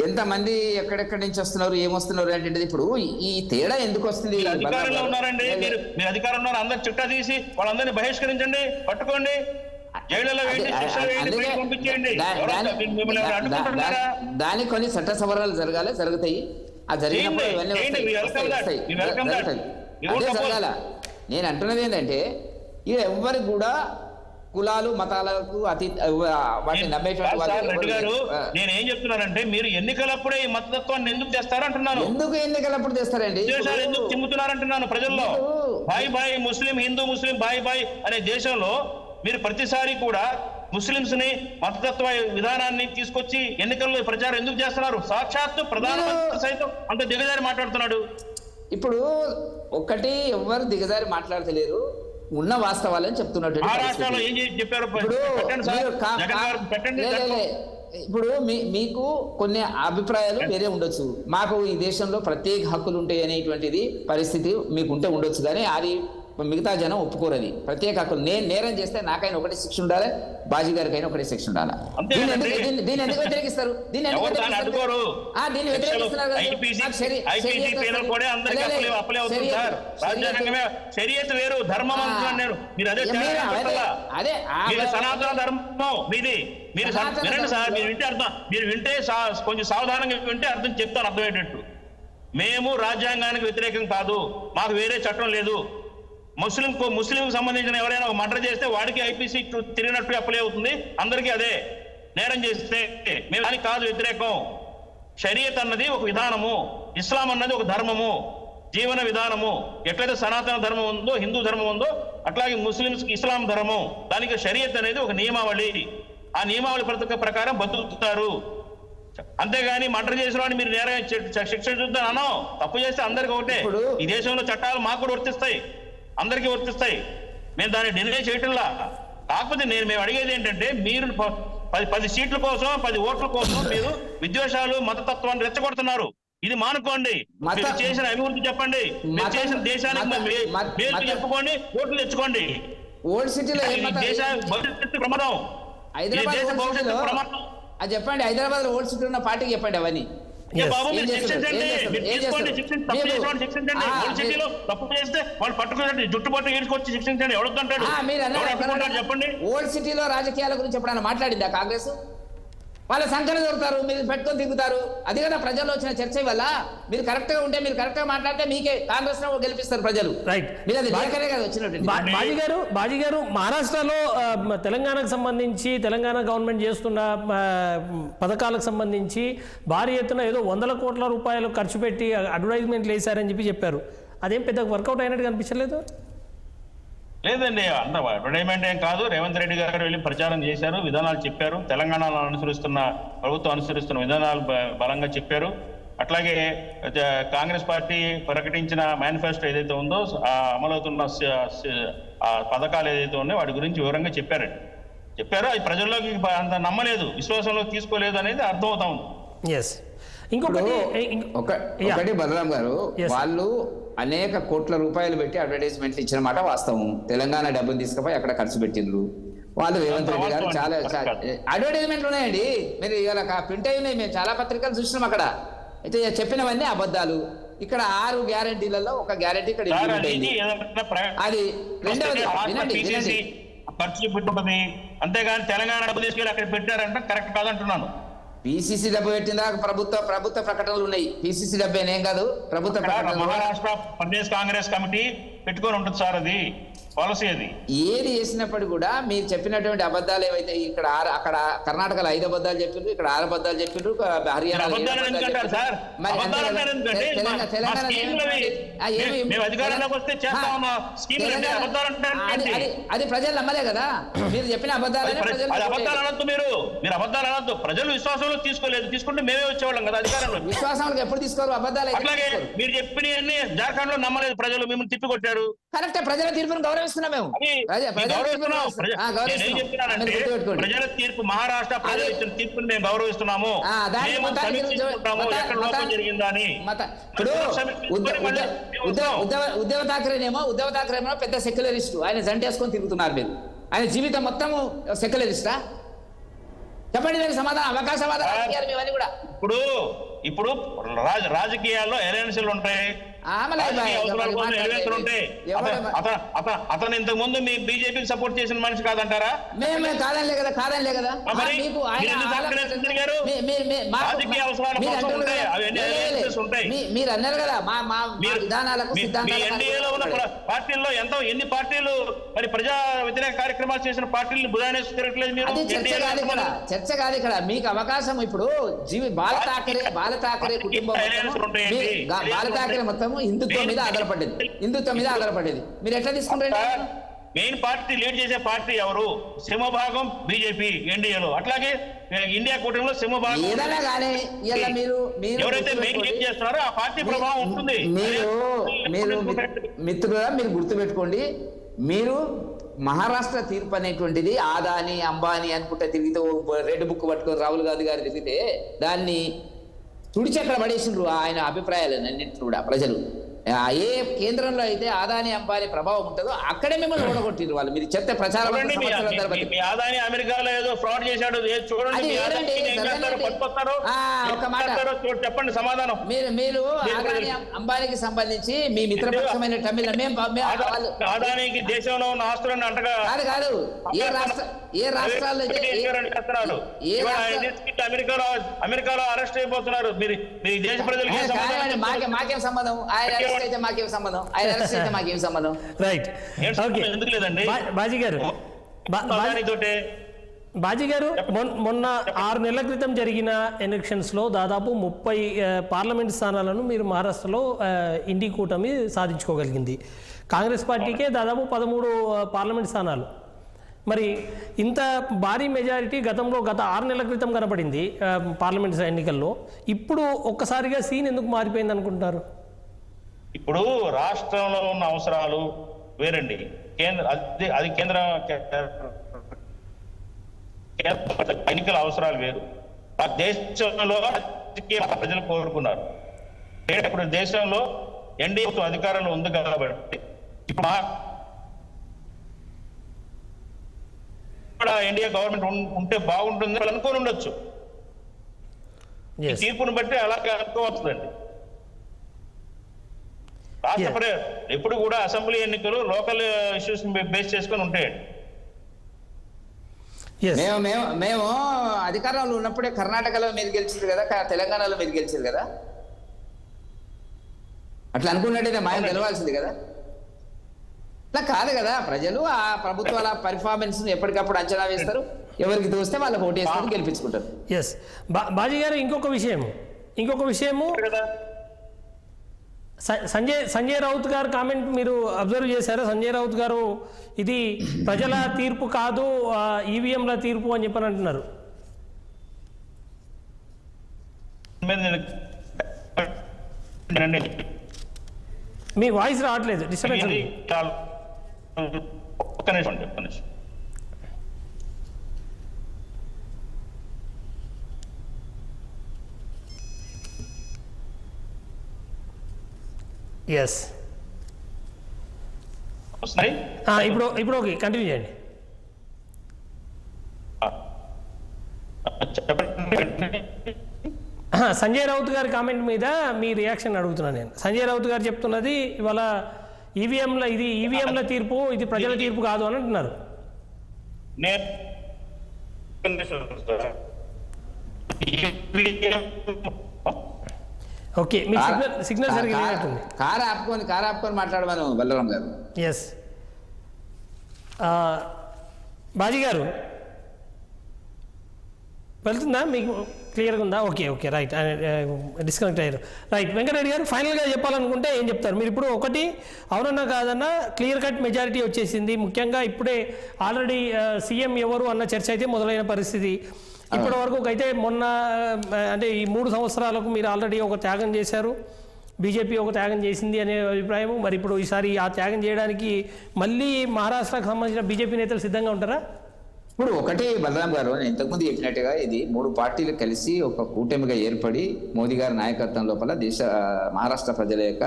ఎంతమంది ఎక్కడెక్కడి నుంచి వస్తున్నారు, ఏమొస్తున్నారు అంటే ఇప్పుడు ఈ తేడా ఎందుకు వస్తుంది? అధికారంలో ఉన్నారండి మీరు అధికారంలో ఉన్నారు, అందరు చిట్టా తీసి వాళ్ళందరినీ బహిష్కరించండి, పట్టుకోండి, జైళ్ళలో పంపించేయండి. దానికి కొన్ని చట్ట సవరణలు జరుగుతాయి. ఆ జరిగినప్పుడు జరగాల. నేను అంటున్నది ఏంటంటే, ఇక ఎవరికి కూడా కులాలు మతాలకు వాటిని రెడ్డి గారు, నేను ఏం చెప్తున్నానంటే, మీరు ఎన్నికలప్పుడే ఈ మతతత్వాన్ని ఎందుకు తెస్తారు అంటున్నాను. ఎందుకు ఎన్నికలప్పుడు తెస్తారండి? ఎందుకు చిమ్ముతున్నారంటున్నాను ప్రజల్లో. బాయ్ ముస్లిం, హిందూ ముస్లిం బాయ్ అనే దేశంలో మీరు ప్రతిసారి కూడా ముస్లింస్ ని మతతత్వ విధానాన్ని తీసుకొచ్చి ఎన్నికల్లో ప్రచారం ఎందుకు చేస్తున్నారు? సాక్షాత్తు ప్రధానమంత్రి సైతం అంత దిగజారి మాట్లాడుతున్నాడు. ఇప్పుడు ఒక్కటి ఎవరు దిగజారి మాట్లాడతలేరు, ఉన్న వాస్తవాలని చెప్తున్నట్టు. మహారాష్ట్రలో ఏం చెప్పారు? ఇప్పుడు మీకు కొన్ని అభిప్రాయాలు వేరే ఉండొచ్చు, మాకు ఈ దేశంలో ప్రత్యేక హక్కులు ఉంటాయి అనేటువంటిది పరిస్థితి మీకు ఉండొచ్చు, కానీ అది మిగతా జనం ఒప్పుకోరది. ప్రత్యేక హక్కులు. నేను నేరం చేస్తే నాకైనా ఒకటి శిక్ష ఉండాలి, బాజీ గారికైనా ఒకటి శిక్ష ఉండాలి. దీన్ని ఎందుకు వ్యతిరేకిస్తారు? దీన్ని సనాతన ధర్మం మీది. వినండి సార్, మీరు వింటే కొంచెం సావధానంగా వింటే అర్థం చెప్తాను, అర్థమయ్యేటట్టు. మేము రాజ్యాంగానికి వ్యతిరేకం కాదు, మాకు వేరే చట్టం లేదు. ముస్లింకు సంబంధించిన ఎవరైనా ఒక మర్డర్ చేస్తే వాడికి ఐపీసీ తిరిగినట్టు అప్లై అవుతుంది, అందరికీ అదే. నేరం చేస్తే మేము దానికి కాదు వ్యతిరేకం. షరియత్ అన్నది ఒక విధానము, ఇస్లాం అన్నది ఒక ధర్మము, జీవన విధానము. ఎట్లయితే సనాతన ధర్మం ఉందో, హిందూ ధర్మం ఉందో, అట్లాగే ముస్లింస్కి ఇస్లాం ధర్మం. దానికి షరియత్ అనేది ఒక నియమావళి. ఆ నియమావళి ప్రకారం బతుకుతారు. అంతేగాని మర్డర్ చేసిన వాడిని మీరు నేర శిక్ష చూద్దాం అనం. తప్పు చేస్తే అందరికి ఒకటే. ఈ దేశంలో చట్టాలు మాకు కూడా వర్తిస్తాయి, అందరికీ వర్తిస్తాయి. మేము దాన్ని డినై చేయటంలా. కాకపోతే మేము అడిగేది ఏంటంటే, మీరు 10 సీట్ల కోసం 10 ఓట్ల కోసం మీరు విద్వేషాలు మతతత్వాన్ని రెచ్చగొడుతున్నారు. ఇది మానుకోండి. మీరు చేసిన అభివృద్ధి చెప్పండి, మీరు చేసిన దేశానికి పేరు చెప్పుకోండి, ఓట్లు తెచ్చుకోండి. ఓల్డ్ సిటీలో దేశ భవిష్యత్తు ప్రమాదం, దేశ భవిష్యత్తు ప్రమాదం. అది చెప్పండి. హైదరాబాద్ లో ఓల్డ్ సిటీ ఉన్న పార్టీకి చెప్పండి అవన్నీ. బాబు మీరు శిక్షించండి, మీరు తీసుకోండి, శిక్షించండి. తప్పు చేసిన వాడిని శిక్షించండి. ఓల్డ్ సిటీలో తప్పు చేస్తే వాళ్ళు పట్టుకుని జుట్టుపట్టు ఈడ్చుకొచ్చి శిక్షించండి. ఎవడొద్దంటాడు? చెప్పండి. ఓల్డ్ సిటీలో రాజకీయాల గురించి ఎప్పుడైనా మాట్లాడిందా కాంగ్రెస్? వాళ్ళ సంఖ్యలు దొరుకుతారు, మీరు పెట్టుకొని తిరుగుతారు. అది కదా ప్రజల్లో వచ్చిన చర్చ వల్ల. మీరు కరెక్ట్ గా ఉంటే, మీరు కరెక్ట్ గా మాట్లాడితే మీకే కాంగ్రెస్ లో గెలిపిస్తారు ప్రజలు. రైట్. మీరు అది లేకనే కదా వచ్చినట్టు. బాజీ గారు మహారాష్ట్రలో తెలంగాణకు సంబంధించి, తెలంగాణ గవర్నమెంట్ చేస్తున్న పథకాలకు సంబంధించి భారీ ఎత్తున ఏదో 100 కోట్ల రూపాయలు ఖర్చు పెట్టి అడ్వర్టైజ్మెంట్లు వేశారని చెప్పారు. అదేం పెద్ద వర్కౌట్ అయినట్టు కనిపించలేదు? లేదండి, అంత అడ్వర్టైజ్మెంట్ ఏం కాదు. రేవంత్ రెడ్డి గారు వెళ్ళి ప్రచారం చేశారు, విధానాలు చెప్పారు, తెలంగాణలో ప్రభుత్వం అనుసరిస్తున్న విధానాలు బలంగా చెప్పారు. అట్లాగే కాంగ్రెస్ పార్టీ ప్రకటించిన మేనిఫెస్టో ఏదైతే ఉందో, అమలవుతున్న పథకాలు ఏదైతే ఉన్నాయో వాటి గురించి వివరంగా చెప్పారు. అది ప్రజల్లోకి అంత నమ్మలేదు, విశ్వాసంలోకి తీసుకోలేదు అనేది అర్థమవుతా ఉంది. ఒకటి బలరాం గారు, వాళ్ళు అనేక కోట్ల రూపాయలు పెట్టి అడ్వర్టైజ్మెంట్లు ఇచ్చిన మాట వాస్తవం. తెలంగాణ డబ్బులు తీసుకుపోయి అక్కడ ఖర్చు పెట్టిండ్రు వాళ్ళు. రేవంత్ రెడ్డి గారు చాలా అడ్వర్టైజ్మెంట్లు ఉన్నాయండి. మీరు ఇలా ప్రింట్ అయి ఉన్నాయి, మేము చాలా పత్రికలు చూసినాం. అక్కడ అయితే చెప్పినవన్నీ అబద్ధాలు. ఇక్కడ 6 గ్యారంటీలలో ఒక గ్యారంటీ ఇక్కడ ఇంప్లిమెంట్ అయింది. అది రెండవది వినండి. ఖర్చు పెట్టుకుంటుంది, అంతేగాని తెలంగాణ డబ్బు తీసుకెళ్ళి అక్కడ పెట్టారంటే కరెక్ట్ కాదంటున్నాను. పిసిసి డబ్బు పెట్టిందా? ప్రభుత్వ ప్రకటనలు ఉన్నాయి. పిసిసి డబ్బు ఏం కాదు, ప్రభుత్వ ప్రకటన. మహారాష్ట్ర ప్రదేశ్ కాంగ్రెస్ కమిటీ పెట్టుకొని ఉంటుంది సార్, అది పాలసీ. అది ఏది చేసినప్పుడు కూడా మీరు చెప్పినటువంటి అబద్ధాలు ఏవైతే ఇక్కడ అక్కడ కర్ణాటకలో 5 అబద్ధాలు చెప్పిండ్రు, ఇక్కడ 6 అబద్ధాలు చెప్పిండ్రు, హర్యానా అది ప్రజలు నమ్మలే కదా. మీరు చెప్పిన అబద్ధాలు మీరు అబద్ధాలు అనొద్దు. ప్రజలు విశ్వాసంలో తీసుకోలేదు, తీసుకుంటే మేమే వచ్చేవాళ్ళం కదా అధికారంలో. విశ్వాసంలో ఎప్పుడు తీసుకోరు అబద్ధాలు. అట్లాగే మీరు చెప్పినవన్నీ జార్ఖండ్ లో నమ్మలేదు ప్రజలు, మిమ్మల్ని తిప్పికొట్టారు. కరెక్ట్, ప్రజల తీర్పును గౌరవిస్తున్నాం మేము. ప్రజల తీర్పు, మహారాష్ట్ర ప్రజలు ఇచ్చిన తీర్పుని మేము గౌరవిస్తున్నాము. ఎక్కడ లోపం జరిగిందా అని. ఉద్ధవ్ ఠాక్రేనేమో పెద్ద సెక్యులరిస్ట్. ఆయన జంటేసుకొని తిరుగుతున్నారు మీరు. ఆయన జీవితం మొత్తము సెక్యులరిస్టా? చెప్పండి మీకు సమాధానం. అవకాశవాద రాజకీయాలు ఇవన్నీ కూడా. ఇప్పుడు రాజకీయాల్లో ఎలయన్స్లు ఉంటాయి, అతను ఇంతకు ముందు మీ బీజేపీకి సపోర్ట్ చేసిన మనిషి కాదంటారా? మేము కాదనిలే కదా. మీరు అన్నారు కదా మా విధానాలకు ఎన్డీఏలో ఉన్న పార్టీల్లో ఎన్ని పార్టీలు మరి ప్రజా వ్యతిరేక కార్యక్రమాలు చేసిన పార్టీలు బుధానేసి తిరగట్లేదు మీరు? చర్చ కాదు ఇక్కడ. మీకు అవకాశం ఇప్పుడు బాల ఠాకరే కుటుంబం, బాల ఠాకరే మొత్తం హిందుత్వం మీద ఆధారపడేది. మీరు ఎట్లా తీసుకుంటారు? మెయిన్ పార్టీ లీడ్ చేసే పార్టీ ఎవరు? సింహభాగం బీజేపీ ఎన్డీఏలో. అట్లాగే ఇండియా కూటమిలో సింహభాగం ఏదైనా కానీ ఎవరైతే మెయిన్ లీడ్ చేస్తున్నారో ఆ పార్టీ ప్రభావం ఉంటుంది. మిత్రులుగా మీరు గుర్తుపెట్టుకోండి, మీరు మహారాష్ట్ర తీర్పు అనేటువంటిది ఆదాని అంబానీ అనుకుంటే తిరిగితే రెడ్ బుక్ పట్టుకొని రాహుల్ గాంధీ గారు తిరిగితే దాన్ని తుడిచెక్కడ పడేసిండ్రు ఆయన అభిప్రాయాలను అన్నింటి కూడా ప్రజలు. ఏ కేంద్రంలో అయితే ఆదాని అంబానీ ప్రభావం ఉంటుందో అక్కడే మిమ్మల్ని ఓడగొట్టిండ్రు వాళ్ళు. మీరు చెప్తే ప్రచారం ఆదాని అమెరికాలో ఏదో ఫ్రాడ్ చేశాడు ఒక మాట చెప్పండి సమాధానం. మీరు ఆదాని అంబానీకి సంబంధించి మీ మిత్రపక్షమైన తమిళ ఆదానికి దేశంలో ఉన్న ఆస్తులను అంటగా కాదు ఏ రాష్ట్రాల్లో అమెరికాలో అరెస్ట్ అయిపోతున్నారు. మీరు దేశ ప్రజలకి మాకేం సంబంధం? మాకేం సంబంధం? రైట్. ఎందుకు లేదండి బాజీ గారు, మొన్న 6 నెలల క్రితం జరిగిన ఎలక్షన్స్లో దాదాపు 30 పార్లమెంట్ స్థానాలను మీరు మహారాష్ట్రలో ఇండి కూటమి సాధించుకోగలిగింది. కాంగ్రెస్ పార్టీకే దాదాపు 13 పార్లమెంట్ స్థానాలు. మరి ఇంత భారీ మెజారిటీ గత 6 నెలల క్రితం కనపడింది పార్లమెంట్ ఎన్నికల్లో. ఇప్పుడు ఒక్కసారిగా సీన్ ఎందుకు మారిపోయింది అనుకుంటున్నారు? ఇప్పుడు రాష్ట్రంలో ఉన్న అవసరాలు వేరండి. అది కేంద్ర ఎన్నికల అవసరాలు వేరు. ఆ దేశంలో ప్రజలు కోరుకున్నారు. ఇప్పుడు దేశంలో ఎన్డీఏ అధికారంలో ఉంది కాబట్టి ఇప్పుడు ఎన్డీఏ గవర్నమెంట్ ఉంటే బాగుంటుంది అని అనుకోని ఉండొచ్చు. ఈ తీర్పును బట్టి అలాగే అనుకోవచ్చుదండి. రాష్ట్ర ఎప్పుడు కూడా అసెంబ్లీ ఎన్నికలు లోకల్ ఇష్యూస్ బేస్ చేసుకొని ఉంటాయండి. మేము అధికారంలో ఉన్నప్పుడే కర్ణాటకలో మీరు గెలిచారు కదా, తెలంగాణలో మీరు గెలిచారు కదా. అట్లా అనుకున్నట్టయితే మాయం గెలవాల్సింది కదా. అట్లా కాదు కదా. ప్రజలు ఆ ప్రభుత్వాల పెర్ఫార్మెన్స్ ఎప్పటికప్పుడు అంచనా వేస్తారు. ఎవరికి తోస్తే వాళ్ళకి ఓటేస్తారు, గెలిపించుకుంటారు. ఎస్ బాజీ గారు, ఇంకొక విషయము సంజయ్ రౌత్ గారు కామెంట్ మీరు అబ్జర్వ్ చేశారు. సంజయ్ రౌత్ గారు ఇది ప్రజల తీర్పు కాదు, ఈవీఎంల తీర్పు అని చెప్పని అంటున్నారు. మీ వాయిస్ రావట్లేదు, డిస్టర్బెన్స్ ఉంది. ఎస్ ఇప్పుడు ఓకే, కంటిన్యూ చేయండి. సంజయ్ రౌత్ గారి కామెంట్ మీద మీ రియాక్షన్ అడుగుతున్నాను నేను. సంజయ్ రౌత్ గారు చెప్తున్నది ఇవాళ ఈవీఎంల తీర్పు, ఇది ప్రజల తీర్పు కాదు అని అంటున్నారు. ఓకే, మీ సిగ్నల్ సరిగ్గా లేనట్టుంది. కారు ఆపుకొని మాట్లాడమను బలరాం గారు. ఎస్ బాజీ గారు వెళ్తుందా, మీకు క్లియర్గా ఉందా? ఓకే రైట్, డిస్కనెక్ట్ అయ్యారు. రైట్, వెంకటరెడ్డి గారు ఫైనల్గా చెప్పాలనుకుంటే ఏం చెప్తారు మీరు? ఇప్పుడు ఒకటి అవునన్నా కాదన్నా క్లియర్ కట్ మెజారిటీ వచ్చేసింది. ముఖ్యంగా ఇప్పుడే ఆల్రెడీ సీఎం ఎవరు అన్న చర్చ అయితే మొదలైన పరిస్థితి. ఇప్పటి వరకు అయితే మొన్న అంటే ఈ 3 సంవత్సరాలకు మీరు ఆల్రెడీ ఒక త్యాగం చేశారు, బీజేపీ ఒక త్యాగం చేసింది అనే అభిప్రాయం. మరి ఇప్పుడు ఈసారి ఆ త్యాగం చేయడానికి మళ్ళీ మహారాష్ట్రకు సంబంధించిన బీజేపీ నేతలు సిద్ధంగా ఉంటారా? ఇప్పుడు ఒకటి బలరాం గారు, నేను ఇంతకుముందు చెప్పినట్టుగా ఇది 3 పార్టీలు కలిసి ఒక కూటమిగా ఏర్పడి మోదీ గారి నాయకత్వం లోపల మహారాష్ట్ర ప్రజల యొక్క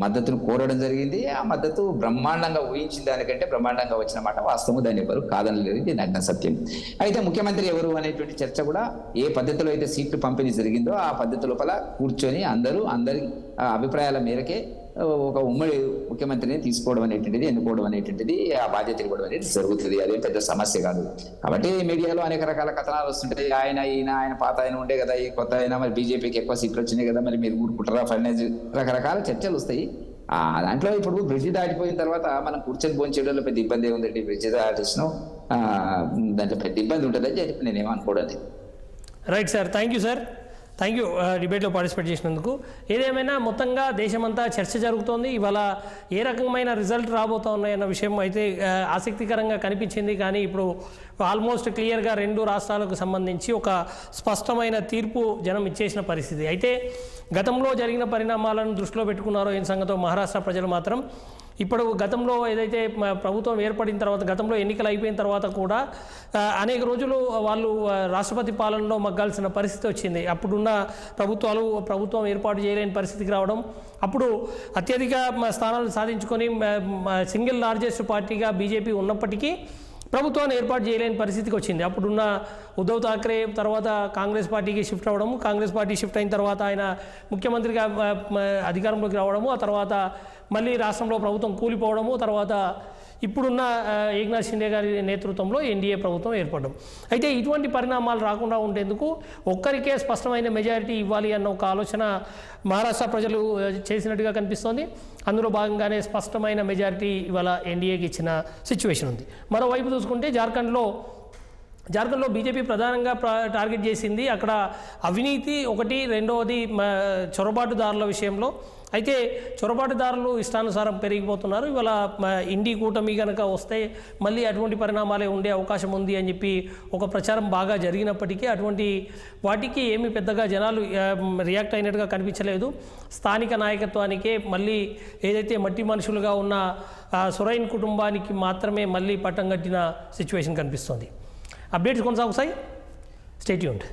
మద్దతును కోరడం జరిగింది. ఆ మద్దతు బ్రహ్మాండంగా ఊహించిన దానికంటే బ్రహ్మాండంగా వచ్చిన మాట వాస్తవం, దాన్ని ఎవరు కాదనలేదు, ఇది నగ్న సత్యం. అయితే ముఖ్యమంత్రి ఎవరు అనేటువంటి చర్చ కూడా ఏ పద్ధతిలో అయితే సీట్లు పంపిణీ జరిగిందో ఆ పద్ధతి లోపల కూర్చొని అందరి అభిప్రాయాల మేరకే ఒక ఉమ్మడి ముఖ్యమంత్రిని తీసుకోవడం అనేటువంటిది, ఎన్నుకోవడం అనేటువంటిది, ఆ బాధ్యత ఇవ్వడం అనేది జరుగుతుంది. అదేం పెద్ద సమస్య కాదు. కాబట్టి మీడియాలో అనేక రకాల కథనాలు వస్తుంటాయి. ఆయన పాత ఆయన ఉండే కదా, ఈ కొత్త అయినా మరి బీజేపీకి ఎక్కువ సీట్లు వచ్చినాయి కదా, మరి మీరు ఊరుకుంటారా ఫైనల్, రకరకాల చర్చలు వస్తాయి. దాంట్లో ఇప్పుడు బ్రిడ్జి దాటిపోయిన తర్వాత మనం కూర్చొని భోంచేయడంలో పెద్ద ఇబ్బంది ఏముందండి. బ్రిడ్జి దాటిస్తున్నాం, దాంట్లో పెద్ద ఇబ్బంది ఉంటుందని చెప్పి నేనేమో అనుకోవడం. Right sir, thank you sir, thank you డిబేట్లో పార్టిసిపేట్ చేసినందుకు. ఏదేమైనా మొత్తంగా దేశమంతా చర్చ జరుగుతోంది. ఇవాళ ఏ రకమైన రిజల్ట్ రాబోతా ఉన్నాయన్న విషయం అయితే ఆసక్తికరంగా కనిపించింది. కానీ ఇప్పుడు ఆల్మోస్ట్ క్లియర్గా 2 రాష్ట్రాలకు సంబంధించి ఒక స్పష్టమైన తీర్పు జనం ఇచ్చేసిన పరిస్థితి. అయితే గతంలో జరిగిన పరిణామాలను దృష్టిలో పెట్టుకున్నారో ఏం సంగతో మహారాష్ట్ర ప్రజలు మాత్రం ఇప్పుడు గతంలో ఏదైతే ప్రభుత్వం ఏర్పడిన తర్వాత, గతంలో ఎన్నికలు అయిపోయిన తర్వాత కూడా అనేక రోజులు వాళ్ళు రాష్ట్రపతి పాలనలో మగ్గాల్సిన పరిస్థితి వచ్చింది. అప్పుడున్న ప్రభుత్వం ఏర్పాటు చేయలేని పరిస్థితికి రావడం, అప్పుడు అత్యధిక స్థానాలు సాధించుకొని సింగిల్ లార్జెస్ట్ పార్టీగా బీజేపీ ఉన్నప్పటికీ ప్రభుత్వాన్ని ఏర్పాటు చేయలేని పరిస్థితికి వచ్చింది. అప్పుడున్న ఉద్ధవ్ ఠాక్రే తర్వాత కాంగ్రెస్ పార్టీకి షిఫ్ట్ అవ్వడము, కాంగ్రెస్ పార్టీ షిఫ్ట్ అయిన తర్వాత ఆయన ముఖ్యమంత్రిగా అధికారంలోకి రావడము, ఆ తర్వాత మళ్ళీ రాష్ట్రంలో ప్రభుత్వం కూలిపోవడము, తర్వాత ఇప్పుడున్న ఏక్నాథ్ షిండే గారి నేతృత్వంలో ఎన్డీఏ ప్రభుత్వం ఏర్పడడం. అయితే ఇటువంటి పరిణామాలు రాకుండా ఉండేందుకు ఒక్కరికే స్పష్టమైన మెజారిటీ ఇవ్వాలి అన్న ఒక ఆలోచన మహారాష్ట్ర ప్రజలు చేసినట్టుగా కనిపిస్తోంది. అందులో భాగంగానే స్పష్టమైన మెజారిటీ ఇవాళ ఎన్డీఏకి ఇచ్చిన సిచ్యువేషన్ ఉంది. మరోవైపు చూసుకుంటే జార్ఖండ్లో జార్ఖండ్లో బీజేపీ ప్రధానంగా టార్గెట్ చేసింది అక్కడ అవినీతి ఒకటి, రెండవది చొరబాటుదారుల విషయంలో. అయితే చొరబాటుదారులు ఇష్టానుసారం పెరిగిపోతున్నారు. ఇవాళ ఇండి కూటమి కనుక వస్తే మళ్ళీ అటువంటి పరిణామాలే ఉండే అవకాశం ఉంది అని చెప్పి ఒక ప్రచారం బాగా జరిగినప్పటికీ అటువంటి వాటికి ఏమి పెద్దగా జనాలు రియాక్ట్ అయినట్టుగా కనిపించలేదు. స్థానిక నాయకత్వానికే మళ్ళీ ఏదైతే మట్టి మనుషులుగా ఉన్న సొరైన్ కుటుంబానికి మాత్రమే మళ్ళీ పట్టం కట్టిన సిచ్యువేషన్ కనిపిస్తుంది. అప్డేట్స్ కొనసాగుతాయి. Stay tuned.